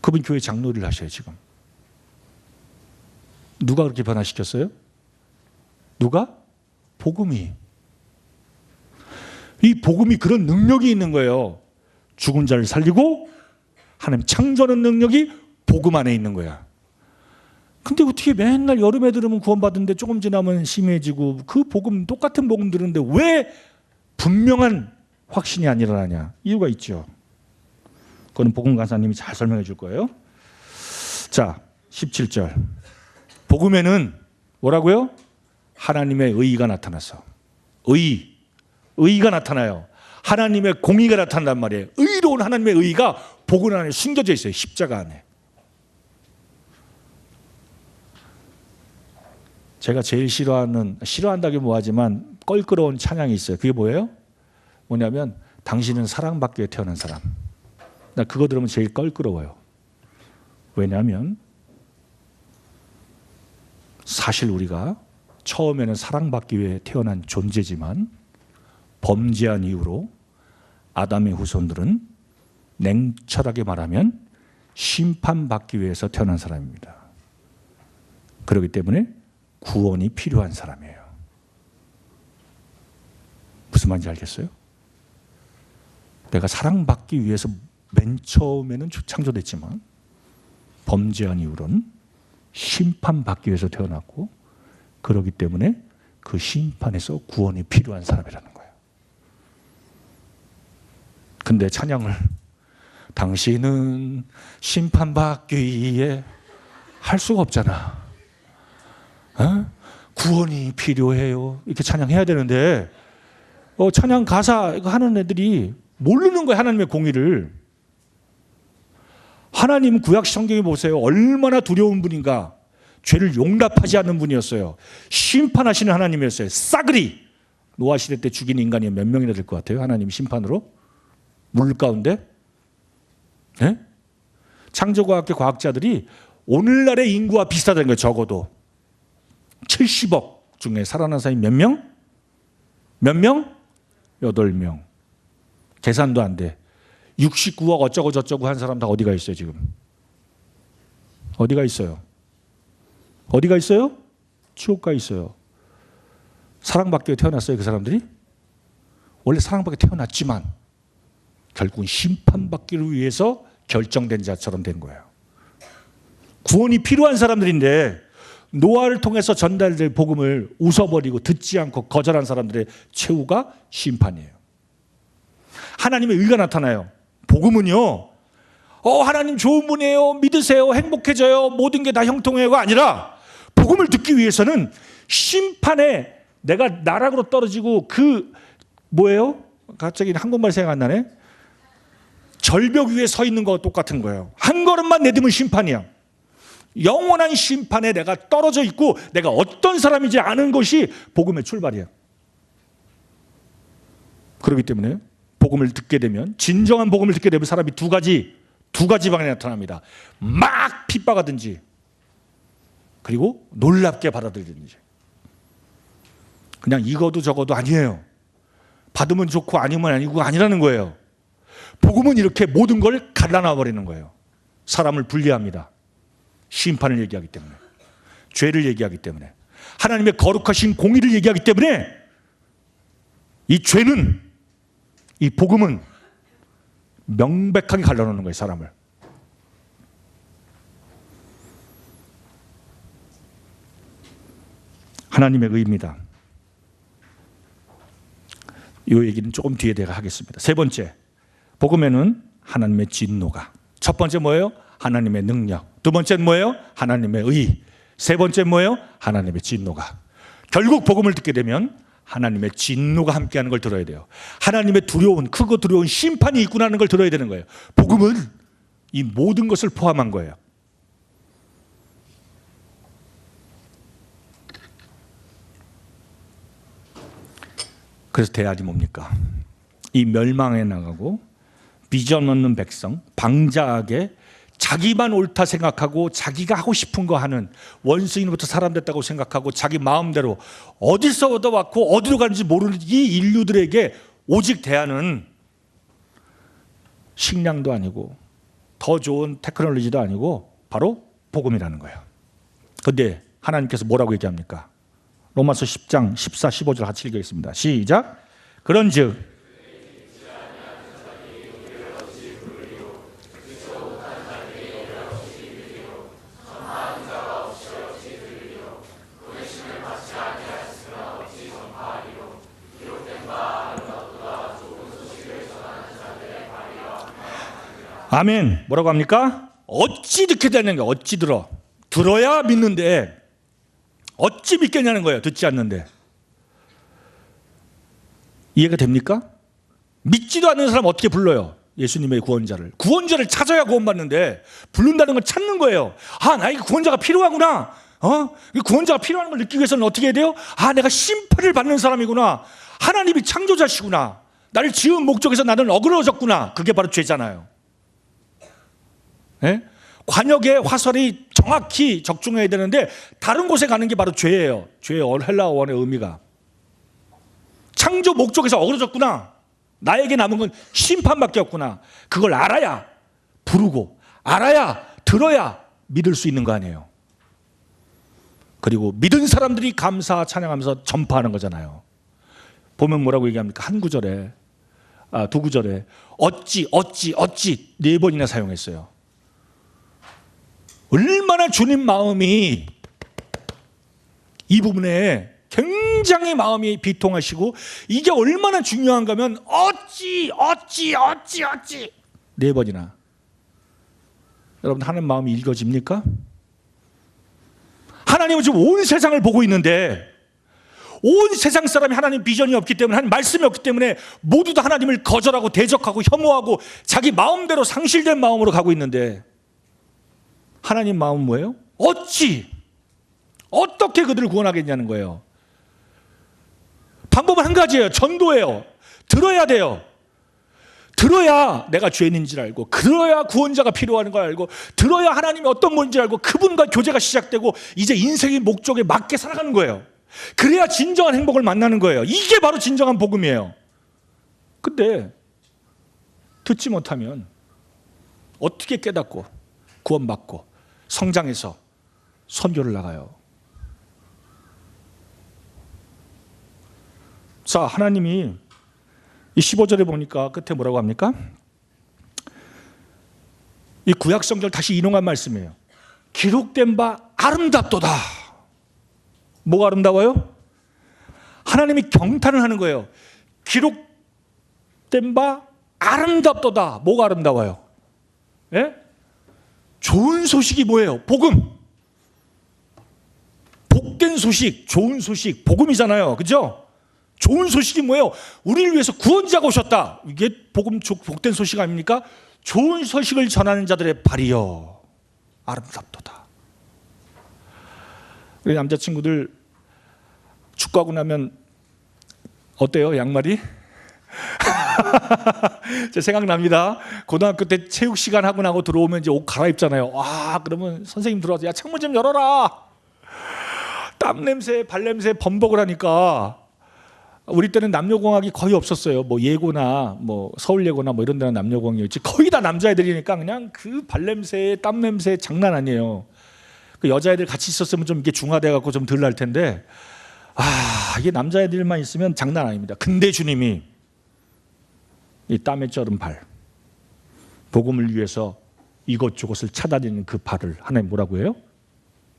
S1: 그분 교회 장로를 하셔요. 지금 누가 그렇게 변화시켰어요? 누가? 복음이. 이 복음이 그런 능력이 있는 거예요. 죽은 자를 살리고 하나님 창조하는 능력이 복음 안에 있는 거야. 근데 어떻게 맨날 여름에 들으면 구원받는데 조금 지나면 심해지고 그 복음 똑같은 복음 들으는데 왜 분명한 확신이 안 일어나냐? 이유가 있죠. 그건 복음 강사님이 잘 설명해 줄 거예요. 자, 17절. 복음에는 뭐라고요? 하나님의 의의가 나타나서 의의가 나타나요. 하나님의 공의가 나타난단 말이에요. 의로운 하나님의 의의가 복음 안에 숨겨져 있어요. 십자가 안에. 제가 제일 싫어한다기 뭐하지만 껄끄러운 찬양이 있어요. 그게 뭐예요? 뭐냐면 당신은 사랑받기 위해 태어난 사람. 나 그거 들으면 제일 껄끄러워요. 왜냐하면 사실 우리가 처음에는 사랑받기 위해 태어난 존재지만 범죄한 이후로 아담의 후손들은 냉철하게 말하면 심판받기 위해서 태어난 사람입니다. 그렇기 때문에 구원이 필요한 사람이에요. 무슨 말인지 알겠어요? 내가 사랑받기 위해서 맨 처음에는 창조됐지만 범죄한 이후로는 심판받기 위해서 태어났고, 그렇기 때문에 그 심판에서 구원이 필요한 사람이라는 거예요. 근데 찬양을 당신은 심판받기 위해 할 수가 없잖아. 구원이 필요해요. 이렇게 찬양해야 되는데 찬양 가사 하는 애들이 모르는 거예요. 하나님의 공의를. 하나님 구약 성경에 보세요. 얼마나 두려운 분인가. 죄를 용납하지 않는 분이었어요. 심판하시는 하나님이었어요. 싸그리. 노아 시대 때 죽인 인간이 몇 명이나 될 것 같아요? 하나님 심판으로? 물 가운데? 네? 창조과학계 과학자들이 오늘날의 인구와 비슷하다는 거예요. 적어도 70억 중에 살아난 사람이 몇 명? 몇 명? 8명. 계산도 안 돼. 69억 어쩌고 저쩌고 한 사람 다 어디가 있어요 지금? 어디가 있어요? 어디가 있어요? 지옥가 있어요. 사랑받기 위해 태어났어요 그 사람들이? 원래 사랑받기 태어났지만 결국은 심판받기를 위해서 결정된 자처럼 된 거예요. 구원이 필요한 사람들인데 노아를 통해서 전달될 복음을 웃어버리고 듣지 않고 거절한 사람들의 최후가 심판이에요. 하나님의 의가 나타나요. 복음은요, 하나님 좋은 분이에요, 믿으세요, 행복해져요, 모든 게 다 형통해요가 아니라, 복음을 듣기 위해서는 심판에 내가 나락으로 떨어지고 뭐예요? 갑자기 한국말 생각 안 나네. 절벽 위에 서 있는 거와 똑같은 거예요. 한 걸음만 내딛으면 심판이야. 영원한 심판에 내가 떨어져 있고 내가 어떤 사람인지 아는 것이 복음의 출발이야. 그렇기 때문에 복음을 듣게 되면, 진정한 복음을 듣게 되면 사람이 두 가지 방향에 나타납니다. 막 핍박하든지, 그리고 놀랍게 받아들이든지. 그냥 이거도 저거도 아니에요. 받으면 좋고 아니면 아니고 아니라는 거예요. 복음은 이렇게 모든 걸 갈라놔 버리는 거예요. 사람을 분리합니다. 심판을 얘기하기 때문에, 죄를 얘기하기 때문에, 하나님의 거룩하신 공의를 얘기하기 때문에, 이 죄는, 이 복음은 명백하게 갈라놓는 거예요, 사람을. 하나님의 의입니다. 이 얘기는 조금 뒤에 내가 하겠습니다. 세 번째, 복음에는 하나님의 진노가. 첫 번째 뭐예요? 하나님의 능력. 두 번째는 뭐예요? 하나님의 의. 세 번째는 뭐예요? 하나님의 진노가. 결국 복음을 듣게 되면 하나님의 진노가 함께하는 걸 들어야 돼요. 하나님의 크고 두려운 심판이 있구나 하는 걸 들어야 되는 거예요. 복음은 이 모든 것을 포함한 거예요. 그래서 대안이 뭡니까? 이 멸망에 나가고 비전 없는 백성, 방자하게 자기만 옳다 생각하고 자기가 하고 싶은 거 하는, 원수인부터 사람 됐다고 생각하고 자기 마음대로 어디서 얻어왔고 어디로 가는지 모르는 이 인류들에게 오직 대안은 식량도 아니고 더 좋은 테크놀로지도 아니고 바로 복음이라는 거예요. 그런데 하나님께서 뭐라고 얘기합니까? 로마서 10장 14, 15절 같이 읽겠습니다. 시작. 그런즉 아멘. 뭐라고 합니까? 어찌 듣게 되는 거예요. 어찌 들어야 믿는데 어찌 믿겠냐는 거예요. 듣지 않는데. 이해가 됩니까? 믿지도 않는 사람 어떻게 불러요? 예수님의 구원자를 찾아야 구원받는데, 부른다는 건 찾는 거예요. 나에게 구원자가 필요하구나. 구원자가 필요한 걸 느끼기 위해서는 어떻게 해야 돼요? 내가 심판을 받는 사람이구나. 하나님이 창조자시구나. 나를 지은 목적에서 나는 어그러졌구나. 그게 바로 죄잖아요. 네? 관역의 화살이 정확히 적중해야 되는데 다른 곳에 가는 게 바로 죄예요. 죄의 헬라어 원의 의미가 창조 목적에서 어그러졌구나. 나에게 남은 건 심판밖에 없구나. 그걸 알아야 부르고, 알아야 들어야 믿을 수 있는 거 아니에요. 그리고 믿은 사람들이 감사 찬양하면서 전파하는 거잖아요. 보면 뭐라고 얘기합니까? 한 구절에 두 구절에 어찌 네 번이나 사용했어요. 얼마나 주님 마음이 이 부분에 굉장히 마음이 비통하시고 이게 얼마나 중요한가 하면 어찌 네 번이나. 여러분 하나님 마음이 읽어집니까? 하나님은 지금 온 세상을 보고 있는데 온 세상 사람이 하나님 비전이 없기 때문에 하나님 말씀이 없기 때문에 모두 다 하나님을 거절하고 대적하고 혐오하고 자기 마음대로 상실된 마음으로 가고 있는데 하나님 마음은 뭐예요? 어떻게 그들을 구원하겠냐는 거예요. 방법은 한 가지예요. 전도예요. 들어야 돼요. 들어야 내가 죄인인지를 알고, 들어야 구원자가 필요한 걸 알고, 들어야 하나님이 어떤 분인지 알고 그분과 교제가 시작되고 이제 인생의 목적에 맞게 살아가는 거예요. 그래야 진정한 행복을 만나는 거예요. 이게 바로 진정한 복음이에요. 근데 듣지 못하면 어떻게 깨닫고 구원받고 성장해서 선교를 나가요? 자, 하나님이 이 15절에 보니까 끝에 뭐라고 합니까? 이 구약 성경을 다시 인용한 말씀이에요. 기록된 바 아름답도다. 뭐가 아름다워요? 하나님이 경탄을 하는 거예요. 기록된 바 아름답도다. 뭐가 아름다워요? 예? 좋은 소식이 뭐예요? 복음. 복된 소식, 좋은 소식, 복음이잖아요. 그죠? 좋은 소식이 뭐예요? 우리를 위해서 구원자가 오셨다. 이게 복음, 복된 소식 아닙니까? 좋은 소식을 전하는 자들의 발이여 아름답도다. 우리 남자친구들 축구하고 나면 어때요? 양말이? 제 생각납니다. 고등학교 때 체육 시간 하고 나고 들어오면 이제 옷 갈아입잖아요. 와, 그러면 선생님 들어와서 야, 창문 좀 열어라. 땀 냄새, 발 냄새 범벅을 하니까 우리 때는 남녀공학이 거의 없었어요. 뭐 예고나 뭐 서울예고나 뭐 이런 데는 남녀공학이었지 거의 다 남자애들이니까 그냥 그 발냄새, 땀 냄새 장난 아니에요. 그 여자애들 같이 있었으면 좀 이게 중화돼 갖고 좀 덜 날 텐데 이게 남자애들만 있으면 장난 아닙니다. 근데 주님이 이 땀에 쩔은 발, 복음을 위해서 이것저것을 찾아다니는 그 발을 하나님 뭐라고 해요?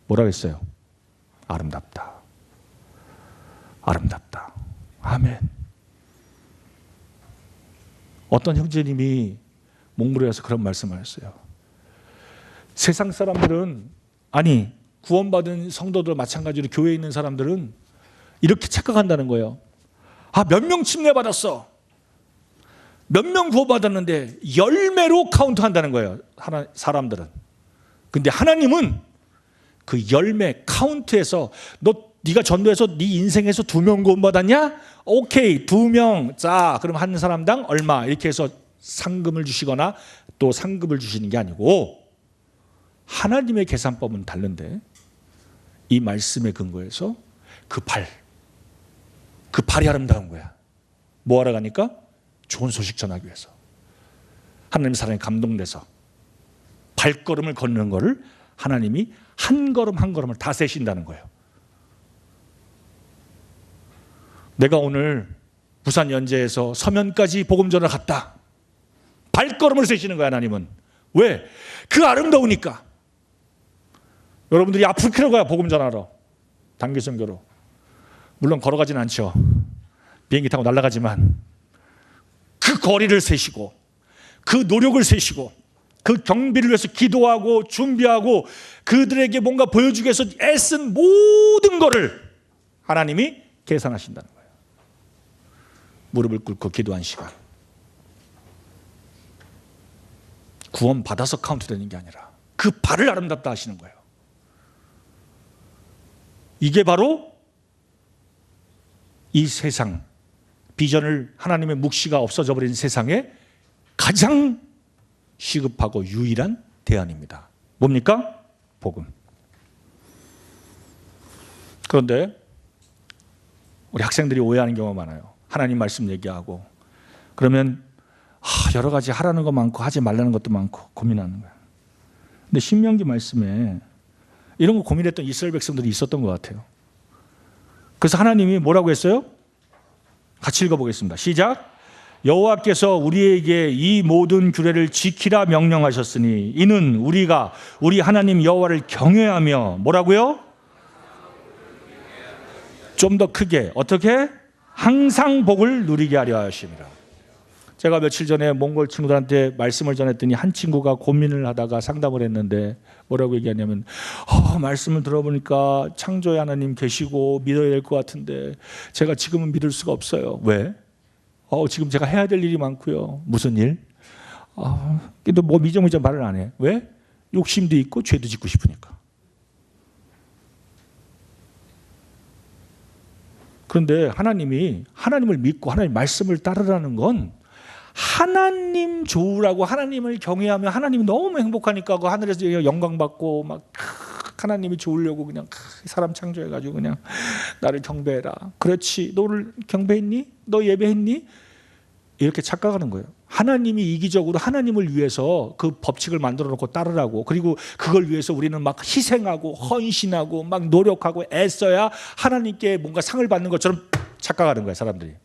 S1: 뭐라고 했어요? 아름답다. 아름답다. 아멘. 어떤 형제님이 몽골에서 그런 말씀을 했어요. 세상 사람들은, 아니 구원받은 성도들 마찬가지로 교회에 있는 사람들은 이렇게 착각한다는 거예요. 몇 명 침례받았어, 몇 명 구원받았는데 열매로 카운트한다는 거예요. 사람들은. 근데 하나님은 그 열매 카운트에서 네가 전도해서 네 인생에서 2명 구원받았냐? 오케이, 2명. 자, 그럼 한 사람당 얼마 이렇게 해서 상금을 주시거나 또 상급을 주시는 게 아니고 하나님의 계산법은 다른데 이 말씀에 근거해서 그 발이 아름다운 거야. 뭐 하러 가니까? 좋은 소식 전하기 위해서. 하나님 사랑에 감동돼서 발걸음을 걷는 거를 하나님이 한 걸음 한 걸음을 다 세신다는 거예요. 내가 오늘 부산 연제에서 서면까지 복음 전을 갔다. 발걸음을 세시는 거야, 하나님은. 왜? 그 아름다우니까. 여러분들이 아프리카로 가요, 복음 전하러. 단기 선교로. 물론 걸어가진 않죠. 비행기 타고 날아가지만 그 거리를 세시고 그 노력을 세시고 그 경비를 위해서 기도하고 준비하고 그들에게 뭔가 보여주기 위해서 애쓴 모든 거를 하나님이 계산하신다는 거예요. 무릎을 꿇고 기도한 시간. 구원 받아서 카운트되는 게 아니라 그 발을 아름답다 하시는 거예요. 이게 바로 이 세상, 비전을 하나님의 묵시가 없어져 버린 세상에 가장 시급하고 유일한 대안입니다. 뭡니까? 복음. 그런데 우리 학생들이 오해하는 경우가 많아요. 하나님 말씀 얘기하고 그러면 여러 가지 하라는 거 많고 하지 말라는 것도 많고 고민하는 거예요. 근데 신명기 말씀에 이런 거 고민했던 이스라엘 백성들이 있었던 것 같아요. 그래서 하나님이 뭐라고 했어요? 같이 읽어보겠습니다. 시작. 여호와께서 우리에게 이 모든 규례를 지키라 명령하셨으니 이는 우리가 우리 하나님 여호와를 경외하며 뭐라고요? 좀 더 크게 어떻게? 항상 복을 누리게 하려 하심이라. 제가 며칠 전에 몽골 친구들한테 말씀을 전했더니 한 친구가 고민을 하다가 상담을 했는데 뭐라고 얘기하냐면 말씀을 들어보니까 창조의 하나님 계시고 믿어야 될 것 같은데 제가 지금은 믿을 수가 없어요. 왜? 지금 제가 해야 될 일이 많고요. 무슨 일? 근데 뭐 미정미정 말을 안 해. 왜? 욕심도 있고 죄도 짓고 싶으니까. 그런데 하나님을 믿고 하나님 말씀을 따르라는 건 하나님 좋으라고 하나님을 경외하며 하나님이 너무 행복하니까 그 하늘에서 영광 받고 막 하나님이 좋으려고 그냥 사람 창조해가지고 그냥 나를 경배해라. 그렇지. 너를 경배했니? 너 예배했니? 이렇게 착각하는 거예요. 하나님이 이기적으로 하나님을 위해서 그 법칙을 만들어 놓고 따르라고, 그리고 그걸 위해서 우리는 막 희생하고 헌신하고 막 노력하고 애써야 하나님께 뭔가 상을 받는 것처럼 착각하는 거예요, 사람들이.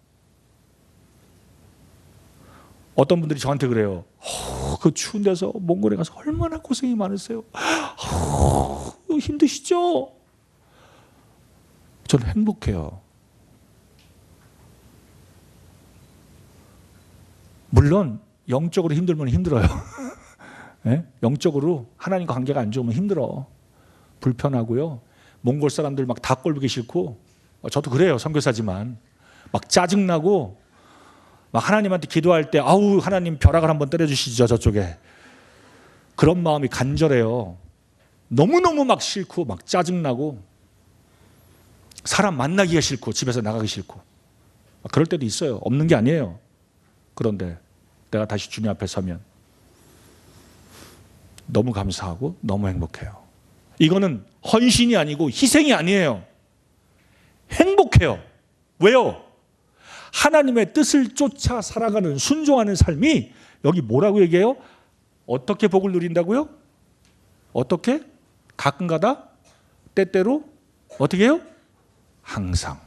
S1: 어떤 분들이 저한테 그래요. 그 추운 데서 몽골에 가서 얼마나 고생이 많으세요. 힘드시죠? 저는 행복해요. 물론 영적으로 힘들면 힘들어요. 네? 영적으로 하나님과 관계가 안 좋으면 힘들어. 불편하고요. 몽골 사람들 막 다 꼴보기 싫고, 저도 그래요. 선교사지만 막 짜증나고, 막 하나님한테 기도할 때 하나님 벼락을 한번 때려주시죠, 저쪽에. 그런 마음이 간절해요. 너무너무 막 싫고 막 짜증나고 사람 만나기가 싫고 집에서 나가기 싫고 그럴 때도 있어요. 없는 게 아니에요. 그런데 내가 다시 주님 앞에 서면 너무 감사하고 너무 행복해요. 이거는 헌신이 아니고 희생이 아니에요. 행복해요. 왜요? 하나님의 뜻을 쫓아 살아가는 순종하는 삶이, 여기 뭐라고 얘기해요? 어떻게 복을 누린다고요? 어떻게? 가끔가다? 때때로? 어떻게 해요? 항상.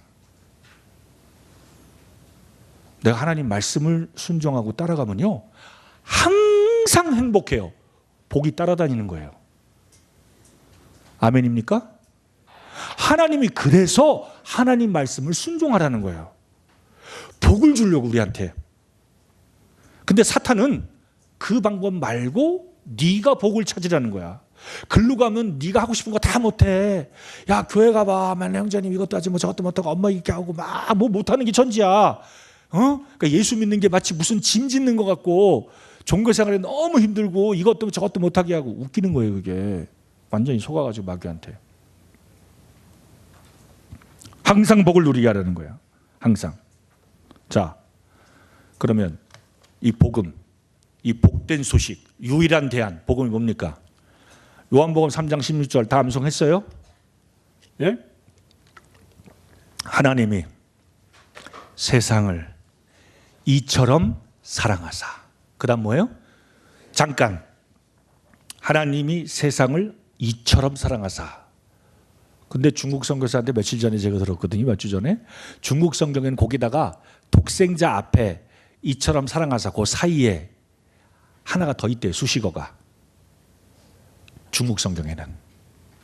S1: 내가 하나님 말씀을 순종하고 따라가면요, 항상 행복해요. 복이 따라다니는 거예요. 아멘입니까? 하나님이 그래서 하나님 말씀을 순종하라는 거예요. 복을 주려고 우리한테. 근데 사탄은 그 방법 말고 네가 복을 찾으라는 거야. 글로 가면 네가 하고 싶은 거 다 못해. 야, 교회 가봐. 맨날 형제님 이것도 하지 뭐 저것도 못하고 엄마 이렇게 하고 막 뭐 못하는 게 천지야. 그러니까 예수 믿는 게 마치 무슨 짐 짓는 것 같고 종교생활에 너무 힘들고 이것도 저것도 못하게 하고 웃기는 거예요. 그게 완전히 속아가지고 마귀한테. 항상 복을 누리게 하라는 거야. 항상. 자, 그러면 이 복음, 이 복된 소식, 유일한 대안, 복음이 뭡니까? 요한복음 3장 16절 다 암송했어요? 예? 하나님이 세상을 이처럼 사랑하사. 그 다음 뭐예요? 잠깐. 하나님이 세상을 이처럼 사랑하사. 근데 중국 선교사한테 며칠 전에 제가 들었거든요. 몇 주 전에. 중국 성경에는 거기다가 독생자 앞에 이처럼 사랑하사 그 사이에 하나가 더 있대요. 수식어가. 중국 성경에는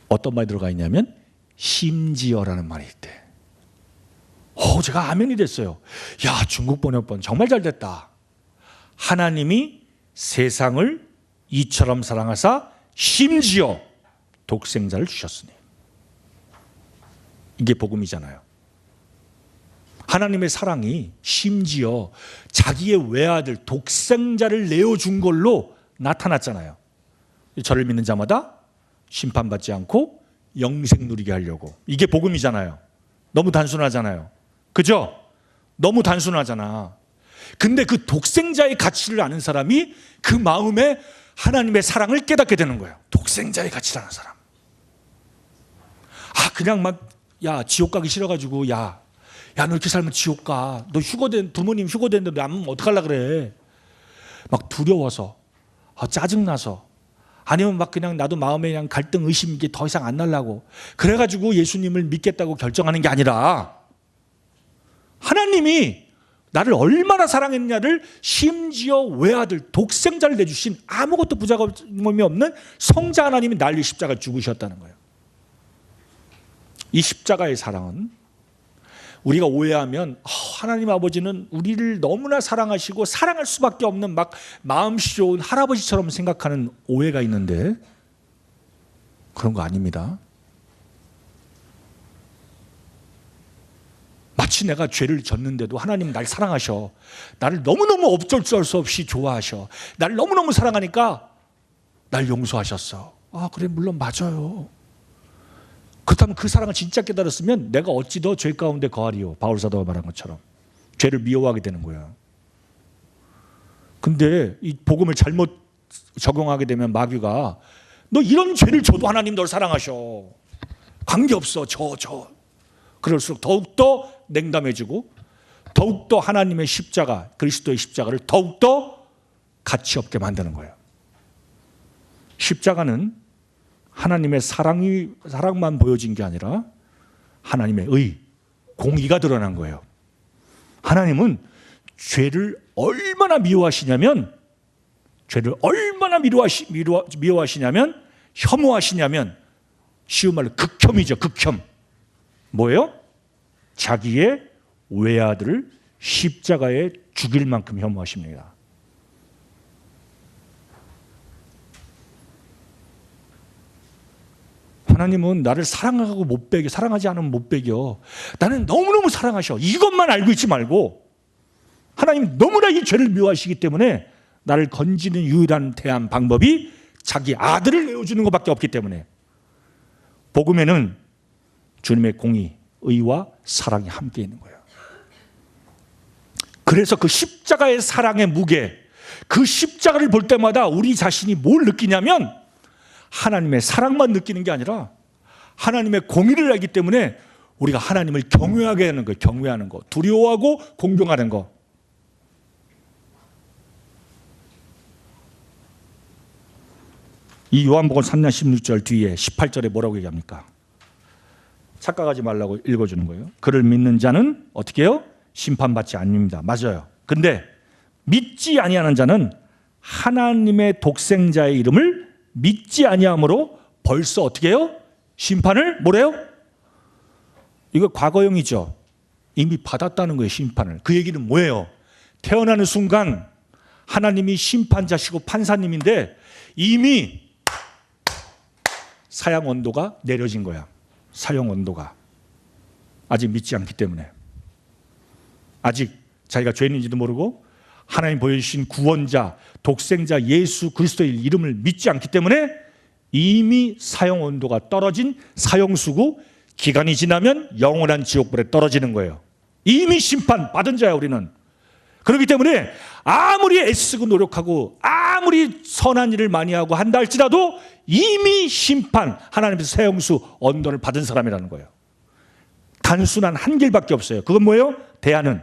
S1: 어떤 말이 들어가 있냐면 심지어라는 말이 있대. 제가 아멘이 됐어요. 야, 중국 번역본 정말 잘 됐다. 하나님이 세상을 이처럼 사랑하사 심지어 독생자를 주셨으니. 이게 복음이잖아요. 하나님의 사랑이 심지어 자기의 외아들 독생자를 내어준 걸로 나타났잖아요. 저를 믿는 자마다 심판받지 않고 영생 누리게 하려고. 이게 복음이잖아요. 너무 단순하잖아요. 그죠? 너무 단순하잖아. 근데 그 독생자의 가치를 아는 사람이 그 마음에 하나님의 사랑을 깨닫게 되는 거예요. 독생자의 가치를 아는 사람. 그냥 막 지옥 가기 싫어가지고 너 이렇게 살면 지옥 가. 너 부모님 휴거됐는데 안 어떡하려 그래. 막 두려워서, 짜증나서, 아니면 막 그냥 나도 마음에 그냥 갈등, 의심 이게 더 이상 안 날라고. 그래가지고 예수님을 믿겠다고 결정하는 게 아니라 하나님이 나를 얼마나 사랑했냐를 심지어 외아들 독생자를 내주신 아무것도 부작용이 없는 성자 하나님이 날 위해 십자가를 죽으셨다는 거예요. 이 십자가의 사랑은 우리가 오해하면 하나님 아버지는 우리를 너무나 사랑하시고 사랑할 수밖에 없는 막 마음씨 좋은 할아버지처럼 생각하는 오해가 있는데 그런 거 아닙니다. 마치 내가 죄를 졌는데도 하나님은 날 사랑하셔. 나를 너무너무 어쩔 수 없이 좋아하셔. 나를 너무너무 사랑하니까 날 용서하셨어. 아, 그래, 물론 맞아요. 그렇다면 그 사랑을 진짜 깨달았으면 내가 어찌 더 죄 가운데 거하리요. 바울사도가 말한 것처럼 죄를 미워하게 되는 거야. 근데 이 복음을 잘못 적용하게 되면 마귀가 너 이런 죄를 져도 하나님 널 사랑하셔. 관계없어. 그럴수록 더욱더 냉담해지고 더욱더 하나님의 십자가, 그리스도의 십자가를 더욱더 가치 없게 만드는 거예요. 십자가는 하나님의 사랑만 보여진 게 아니라 하나님의 공의가 드러난 거예요. 하나님은 죄를 얼마나 미워하시냐면 혐오하시냐면 쉬운 말로 극혐이죠. 극혐. 뭐예요? 자기의 외아들을 십자가에 죽일 만큼 혐오하십니다. 하나님은 나를 사랑하고 못 배겨, 사랑하지 않으면 못 배겨. 나는 너무너무 사랑하셔. 이것만 알고 있지 말고 하나님 너무나 이 죄를 미워하시기 때문에 나를 건지는 유일한 대안 방법이 자기 아들을 내어주는 것밖에 없기 때문에 복음에는 주님의 공의, 의와 사랑이 함께 있는 거예요. 그래서 그 십자가의 사랑의 무게, 그 십자가를 볼 때마다 우리 자신이 뭘 느끼냐면 하나님의 사랑만 느끼는 게 아니라 하나님의 공의를 알기 때문에 우리가 하나님을 경외하게 하는 거예요. 경외하는 거, 두려워하고 공경하는 거. 이 요한복음 3장 16절 뒤에 18절에 뭐라고 얘기합니까? 착각하지 말라고 읽어주는 거예요. 그를 믿는 자는 어떻게 해요? 심판받지 않습니다. 맞아요. 근데 믿지 아니하는 자는 하나님의 독생자의 이름을 믿지 아니함으로 벌써 어떻게 해요? 심판을 뭐래요? 이거 과거형이죠. 이미 받았다는 거예요. 심판을. 그 얘기는 뭐예요? 태어나는 순간 하나님이 심판자시고 판사님인데 이미 사형 온도가 내려진 거야. 사형 온도가 아직 믿지 않기 때문에, 아직 자기가 죄인인지도 모르고 하나님 보여주신 구원자, 독생자 예수 그리스도의 이름을 믿지 않기 때문에 이미 사형 온도가 떨어진 사형수고 기간이 지나면 영원한 지옥불에 떨어지는 거예요. 이미 심판 받은 자야 우리는. 그렇기 때문에 아무리 애쓰고 노력하고 아무리 선한 일을 많이 하고 한다 할지라도 이미 심판, 하나님께서 사형수 언도를 받은 사람이라는 거예요. 단순한 한 길밖에 없어요. 그건 뭐예요? 대안은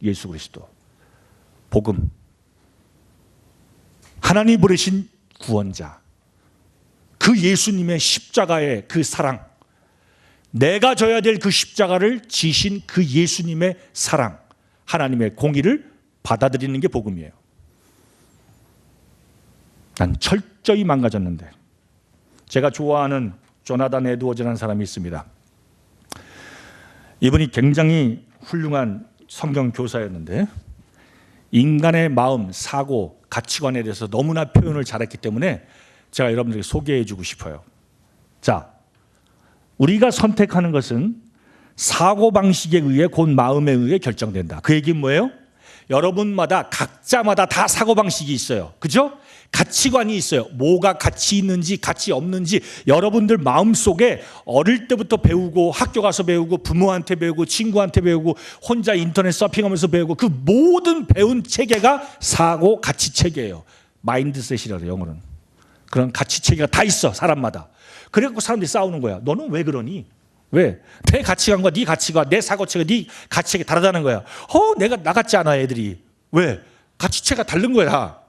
S1: 예수 그리스도, 복음, 하나님이 보내신 구원자, 그 예수님의 십자가의 그 사랑, 내가 져야 될 그 십자가를 지신 그 예수님의 사랑, 하나님의 공의를 받아들이는 게 복음이에요. 난 철저히 망가졌는데, 제가 좋아하는 조나단 에드워즈라는 사람이 있습니다. 이분이 굉장히 훌륭한 성경 교사였는데 인간의 마음, 사고, 가치관에 대해서 너무나 표현을 잘했기 때문에 제가 여러분들에게 소개해 주고 싶어요. 자, 우리가 선택하는 것은 사고방식에 의해 곧 마음에 의해 결정된다. 그 얘기는 뭐예요? 여러분마다 각자마다 다 사고방식이 있어요. 그죠? 가치관이 있어요. 뭐가 가치 있는지 가치 없는지 여러분들 마음속에 어릴 때부터 배우고 학교 가서 배우고 부모한테 배우고 친구한테 배우고 혼자 인터넷 서핑하면서 배우고 그 모든 배운 체계가 사고 가치 체계예요. 마인드셋이라고 해요, 영어로는. 그런 가치 체계가 다 있어, 사람마다. 그래갖고 사람들이 싸우는 거야. 너는 왜 그러니? 왜? 내 가치관과 네 가치관, 내 사고체가 네 가치가 다르다는 거야. 내가 나같지 않아, 애들이. 왜? 가치체가 다른 거야.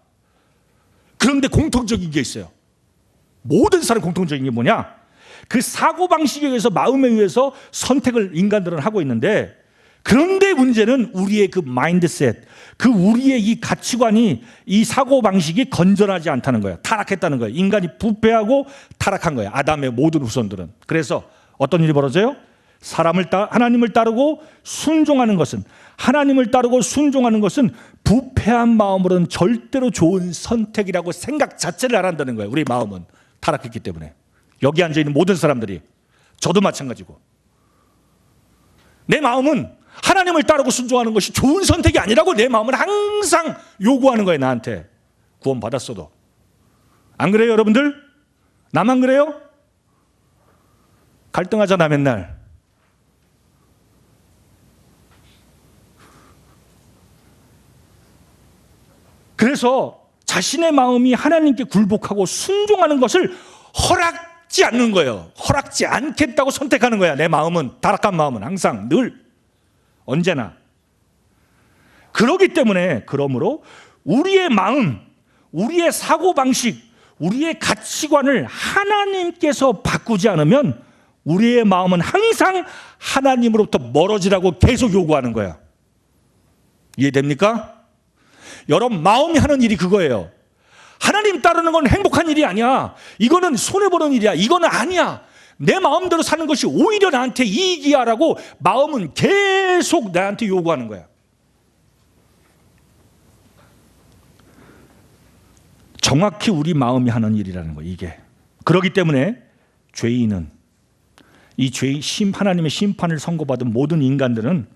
S1: 그런데 공통적인 게 있어요. 모든 사람 공통적인 게 뭐냐? 그 사고방식에 의해서, 마음에 의해서 선택을 인간들은 하고 있는데
S2: 그런데 문제는 우리의 그 마인드셋, 그 우리의 이 가치관이, 이 사고방식이 건전하지 않다는 거예요. 타락했다는 거예요. 인간이 부패하고 타락한 거예요. 아담의 모든 후손들은. 그래서 어떤 일이 벌어져요? 하나님을 따르고 순종하는 것은, 하나님을 따르고 순종하는 것은 부패한 마음으로는 절대로 좋은 선택이라고 생각 자체를 안 한다는 거예요. 우리 마음은 타락했기 때문에. 여기 앉아있는 모든 사람들이, 저도 마찬가지고, 내 마음은 하나님을 따르고 순종하는 것이 좋은 선택이 아니라고 내 마음은 항상 요구하는 거예요. 나한테 구원 받았어도. 안 그래요 여러분들? 나만 그래요? 갈등하잖아 맨날. 그래서 자신의 마음이 하나님께 굴복하고 순종하는 것을 허락지 않는 거예요. 허락지 않겠다고 선택하는 거야. 내 마음은, 타락한 마음은 항상 늘 언제나. 그렇기 때문에, 그러므로 우리의 마음, 우리의 사고방식, 우리의 가치관을 하나님께서 바꾸지 않으면 우리의 마음은 항상 하나님으로부터 멀어지라고 계속 요구하는 거야. 이해됩니까? 여러분, 마음이 하는 일이 그거예요. 하나님 따르는 건 행복한 일이 아니야. 이거는 손해보는 일이야. 이거는 아니야. 내 마음대로 사는 것이 오히려 나한테 이익이야 라고 마음은 계속 나한테 요구하는 거야. 정확히 우리 마음이 하는 일이라는 거예요, 이게. 그렇기 때문에 죄인은, 이 하나님의 심판을 선고받은 모든 인간들은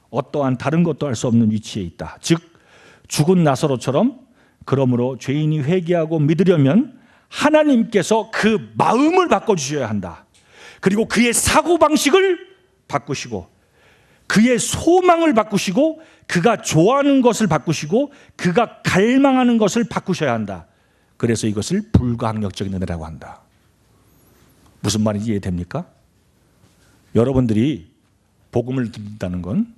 S2: 어떠한 다른 것도 할 수 없는 위치에 있다. 즉 죽은 나사로처럼, 그러므로 죄인이 회개하고 믿으려면 하나님께서 그 마음을 바꿔주셔야 한다. 그리고 그의 사고방식을 바꾸시고, 그의 소망을 바꾸시고, 그가 좋아하는 것을 바꾸시고, 그가 갈망하는 것을 바꾸셔야 한다. 그래서 이것을 불가항력적인 은혜라고 한다. 무슨 말인지 이해됩니까? 여러분들이 복음을 듣는다는 건,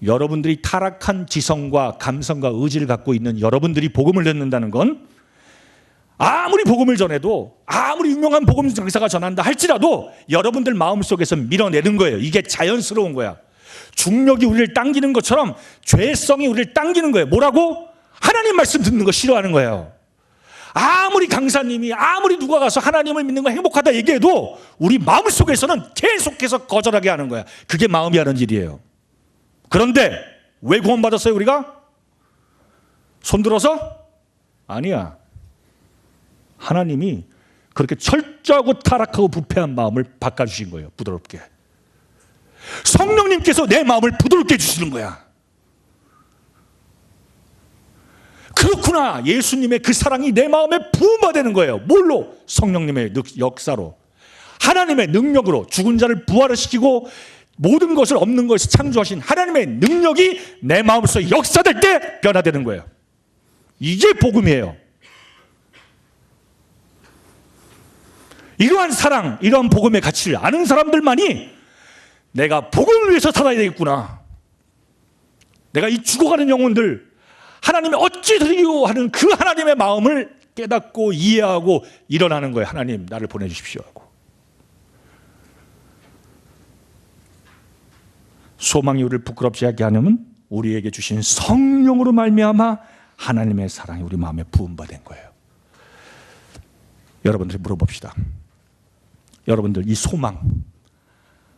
S2: 여러분들이 타락한 지성과 감성과 의지를 갖고 있는 여러분들이 복음을 듣는다는 건, 아무리 복음을 전해도, 아무리 유명한 복음 강사가 전한다 할지라도 여러분들 마음속에서 밀어내는 거예요. 이게 자연스러운 거야. 중력이 우리를 당기는 것처럼 죄성이 우리를 당기는 거예요. 뭐라고? 하나님 말씀 듣는 거 싫어하는 거예요. 아무리 강사님이, 아무리 누가 가서 하나님을 믿는 거 행복하다 얘기해도 우리 마음속에서는 계속해서 거절하게 하는 거야. 그게 마음이 하는 일이에요. 그런데 왜 구원받았어요 우리가? 손들어서? 아니야. 하나님이 그렇게 철저하고 타락하고 부패한 마음을 바꿔주신 거예요. 부드럽게. 성령님께서 내 마음을 부드럽게 해주시는 거야. 그렇구나. 예수님의 그 사랑이 내 마음에 부음받는 거예요. 뭘로? 성령님의 역사로, 하나님의 능력으로. 죽은 자를 부활시키고 모든 것을 없는 것을 창조하신 하나님의 능력이 내 마음속에 역사될 때 변화되는 거예요. 이게 복음이에요. 이러한 사랑, 이러한 복음의 가치를 아는 사람들만이 내가 복음을 위해서 살아야 되겠구나, 내가 이 죽어가는 영혼들 하나님이 어찌 드리고 하는 그 하나님의 마음을 깨닫고 이해하고 일어나는 거예요. 하나님 나를 보내주십시오 하고. 소망이 우리를 부끄럽지 않게 하려면 우리에게 주신 성령으로 말미암아 하나님의 사랑이 우리 마음에 부음받은 거예요. 여러분들이 물어봅시다. 여러분들 이 소망,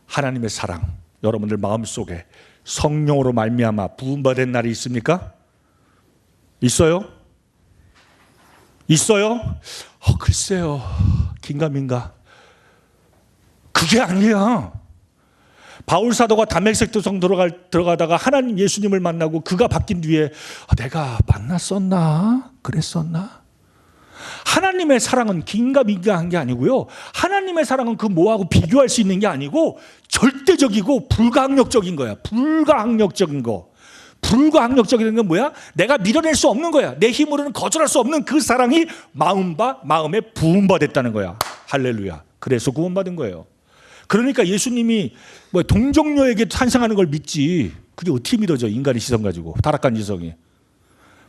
S2: 하나님의 사랑, 여러분들 마음속에 성령으로 말미암아 부음받은 날이 있습니까? 있어요? 있어요? 글쎄요, 긴가민가. 그게 아니야. 바울 사도가 다메섹 도성 들어가다가 하나님 예수님을 만나고 그가 바뀐 뒤에 내가 만났었나? 그랬었나? 하나님의 사랑은 긴가민가한 게 아니고요, 하나님의 사랑은 그 뭐하고 비교할 수 있는 게 아니고 절대적이고 불가항력적인 거야. 불가항력적인 거. 불가항력적인 건 뭐야? 내가 밀어낼 수 없는 거야. 내 힘으로는 거절할 수 없는 그 사랑이 마음에 부음받았다는 거야. 할렐루야. 그래서 구원받은 거예요. 그러니까 예수님이 뭐 동정녀에게 탄생하는 걸 믿지, 그게 어떻게 믿어져? 인간의 시선 가지고, 타락한 지성이.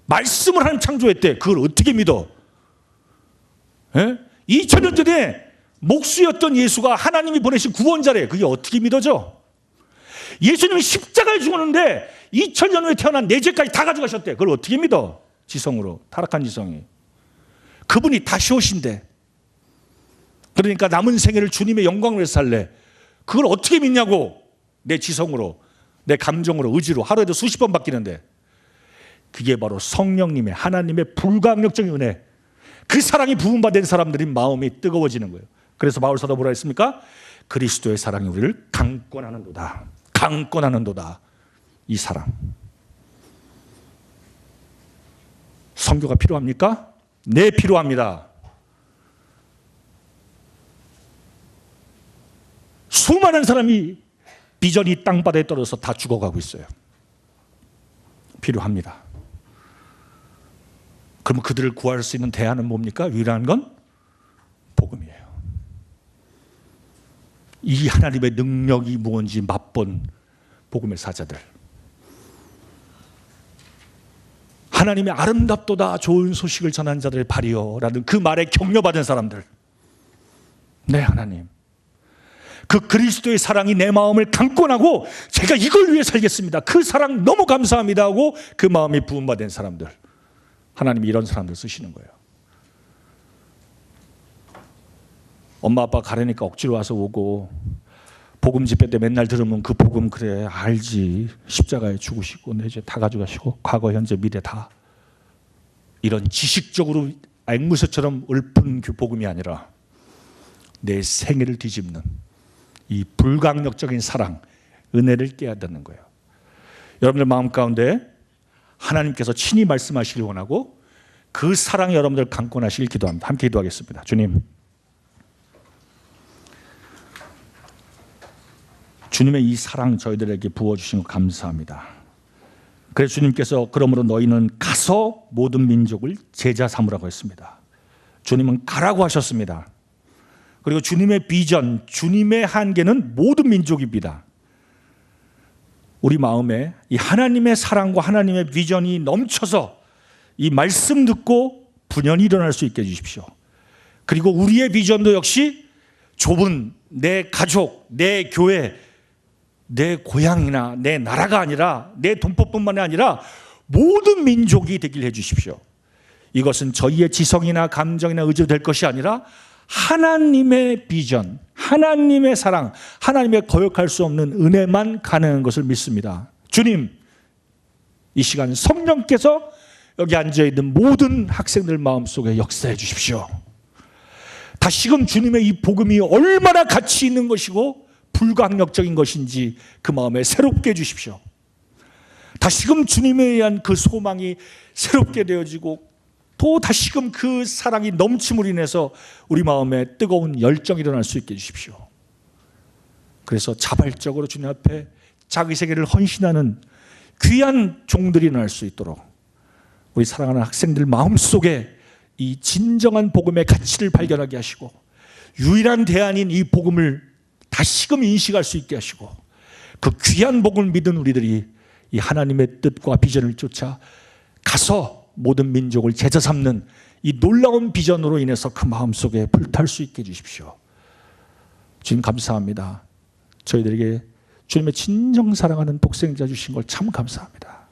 S2: 말씀을 하나님 창조했대. 그걸 어떻게 믿어? 2000년 전에 목수였던 예수가 하나님이 보내신 구원자래. 그게 어떻게 믿어져? 예수님이 십자가에 죽었는데 2000년 후에 태어난 내 죄까지 다 가져가셨대. 그걸 어떻게 믿어? 지성으로, 타락한 지성이. 그분이 다시 오신대. 그러니까 남은 생애를 주님의 영광을 위해서 살래. 그걸 어떻게 믿냐고. 내 지성으로, 내 감정으로, 의지로 하루에도 수십 번 바뀌는데. 그게 바로 성령님의, 하나님의 불가항력적인 은혜. 그 사랑이 부음받은 사람들인 마음이 뜨거워지는 거예요. 그래서 바울 사도 뭐라 했습니까? 그리스도의 사랑이 우리를 강권하는도다. 강권하는도다. 이 사랑. 선교가 필요합니까? 네, 필요합니다. 수많은 사람이 비전이 땅바닥에 떨어져서 다 죽어가고 있어요. 필요합니다. 그러면 그들을 구할 수 있는 대안은 뭡니까? 유일한 건 복음이에요. 이 하나님의 능력이 무언지 맛본 복음의 사자들. 하나님의 아름답도다 좋은 소식을 전한 자들 발이요라는 그 말에 격려받은 사람들. 네, 하나님. 그 그리스도의 사랑이 내 마음을 강권하고 제가 이걸 위해 살겠습니다. 그 사랑 너무 감사합니다 하고 그 마음이 부음받은 사람들. 하나님이 이런 사람들 쓰시는 거예요. 엄마 아빠 가려니까 억지로 와서 오고 복음 집회 때 맨날 들으면 그 복음 그래 알지. 십자가에 죽으시고 내 죄 다 가져가시고 과거 현재 미래 다. 이런 지식적으로 앵무새처럼 읊은 그 복음이 아니라 내 생애를 뒤집는 이 불강력적인 사랑, 은혜를 깨닫는 거예요. 여러분들 마음 가운데 하나님께서 친히 말씀하시길 원하고 그 사랑이 여러분들 강권하시길 기도합니다. 함께 기도하겠습니다. 주님, 주님의 이 사랑 저희들에게 부어주신 것 감사합니다. 그래서 주님께서 그러므로 너희는 가서 모든 민족을 제자 삼으라고 했습니다. 주님은 가라고 하셨습니다. 그리고 주님의 비전, 주님의 한계는 모든 민족입니다. 우리 마음에 이 하나님의 사랑과 하나님의 비전이 넘쳐서 이 말씀 듣고 분연히 일어날 수 있게 해주십시오. 그리고 우리의 비전도 역시 좁은 내 가족, 내 교회, 내 고향이나 내 나라가 아니라 내 동포뿐만이 아니라 모든 민족이 되길 해주십시오. 이것은 저희의 지성이나 감정이나 의지로 될 것이 아니라 하나님의 비전, 하나님의 사랑, 하나님의 거역할 수 없는 은혜만 가능한 것을 믿습니다. 주님, 이 시간 성령께서 여기 앉아있는 모든 학생들 마음속에 역사해 주십시오. 다시금 주님의 이 복음이 얼마나 가치 있는 것이고 불가항력적인 것인지 그 마음에 새롭게 해주십시오. 다시금 주님에 의한 그 소망이 새롭게 되어지고 또 다시금 그 사랑이 넘침으로 인해서 우리 마음에 뜨거운 열정이 일어날 수 있게 해주십시오. 그래서 자발적으로 주님 앞에 자기 세계를 헌신하는 귀한 종들이 일어날 수 있도록 우리 사랑하는 학생들 마음속에 이 진정한 복음의 가치를 발견하게 하시고 유일한 대안인 이 복음을 다시금 인식할 수 있게 하시고 그 귀한 복음을 믿은 우리들이 이 하나님의 뜻과 비전을 쫓아 가서 모든 민족을 제자 삼는 이 놀라운 비전으로 인해서 그 마음속에 불탈 수 있게 해주십시오. 주님 감사합니다. 저희들에게 주님의 진정 사랑하는 독생자 주신 걸 참 감사합니다.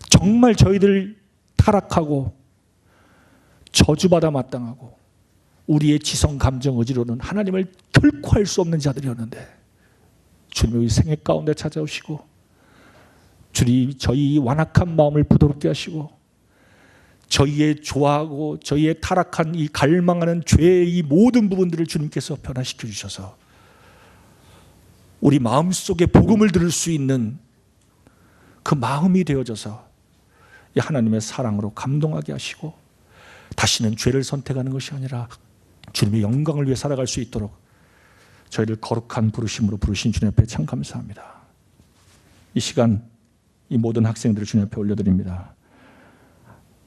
S2: 정말 저희들 타락하고 저주받아 마땅하고 우리의 지성, 감정, 의지로는 하나님을 결코 할 수 없는 자들이었는데 주님의 우리 생애 가운데 찾아오시고 주님 저희 완악한 마음을 부드럽게 하시고 저희의 좋아하고 저희의 타락한 이 갈망하는 죄의 이 모든 부분들을 주님께서 변화시켜 주셔서 우리 마음속에 복음을 들을 수 있는 그 마음이 되어져서 이 하나님의 사랑으로 감동하게 하시고 다시는 죄를 선택하는 것이 아니라 주님의 영광을 위해 살아갈 수 있도록 저희를 거룩한 부르심으로 부르신 주님 앞에 참 감사합니다. 이 시간 이 모든 학생들을 주님 앞에 올려드립니다.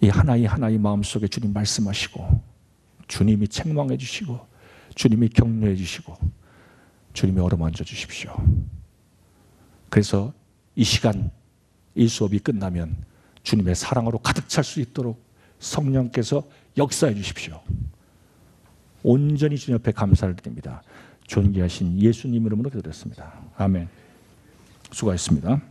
S2: 이 하나의 마음속에 주님 말씀하시고 주님이 책망해 주시고 주님이 격려해 주시고 주님이 어루만져 주십시오. 그래서 이 시간 이 수업이 끝나면 주님의 사랑으로 가득 찰 수 있도록 성령께서 역사해 주십시오. 온전히 주님 앞에 감사를 드립니다. 존귀하신 예수님 이름으로 기도드렸습니다. 아멘. 수고하셨습니다.